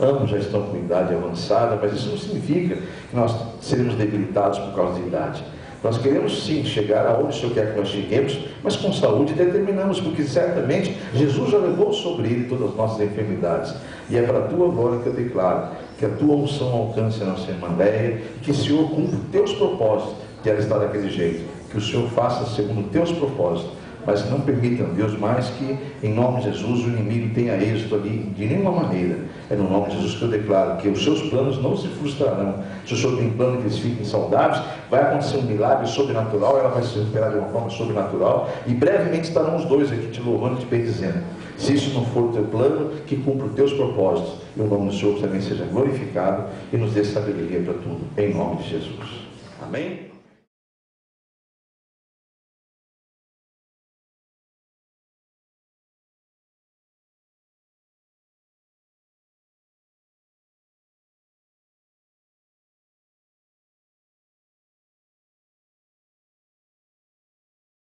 Ambos já estão com idade avançada, mas isso não significa que nós seremos debilitados por causa da idade. Nós queremos sim chegar aonde o Senhor quer que nós cheguemos, mas com saúde determinamos, porque certamente Jesus já levou sobre ele todas as nossas enfermidades. E é para a tua glória que eu declaro que a tua unção alcance a nossa irmã Leia, e que o Senhor cumpra os teus propósitos, que ela está daquele jeito, que o Senhor faça segundo os teus propósitos, mas que não permitam, Deus, mais que em nome de Jesus o inimigo tenha êxito ali de nenhuma maneira. É no nome de Jesus que eu declaro que os seus planos não se frustrarão. Se o Senhor tem plano que eles fiquem saudáveis, vai acontecer um milagre sobrenatural, ela vai se recuperar de uma forma sobrenatural, e brevemente estarão os dois aqui te louvando e te bendizendo. Se isso não for o teu plano, que cumpra os teus propósitos, e o nome do Senhor também seja glorificado e nos dê sabedoria para tudo, em nome de Jesus. Amém?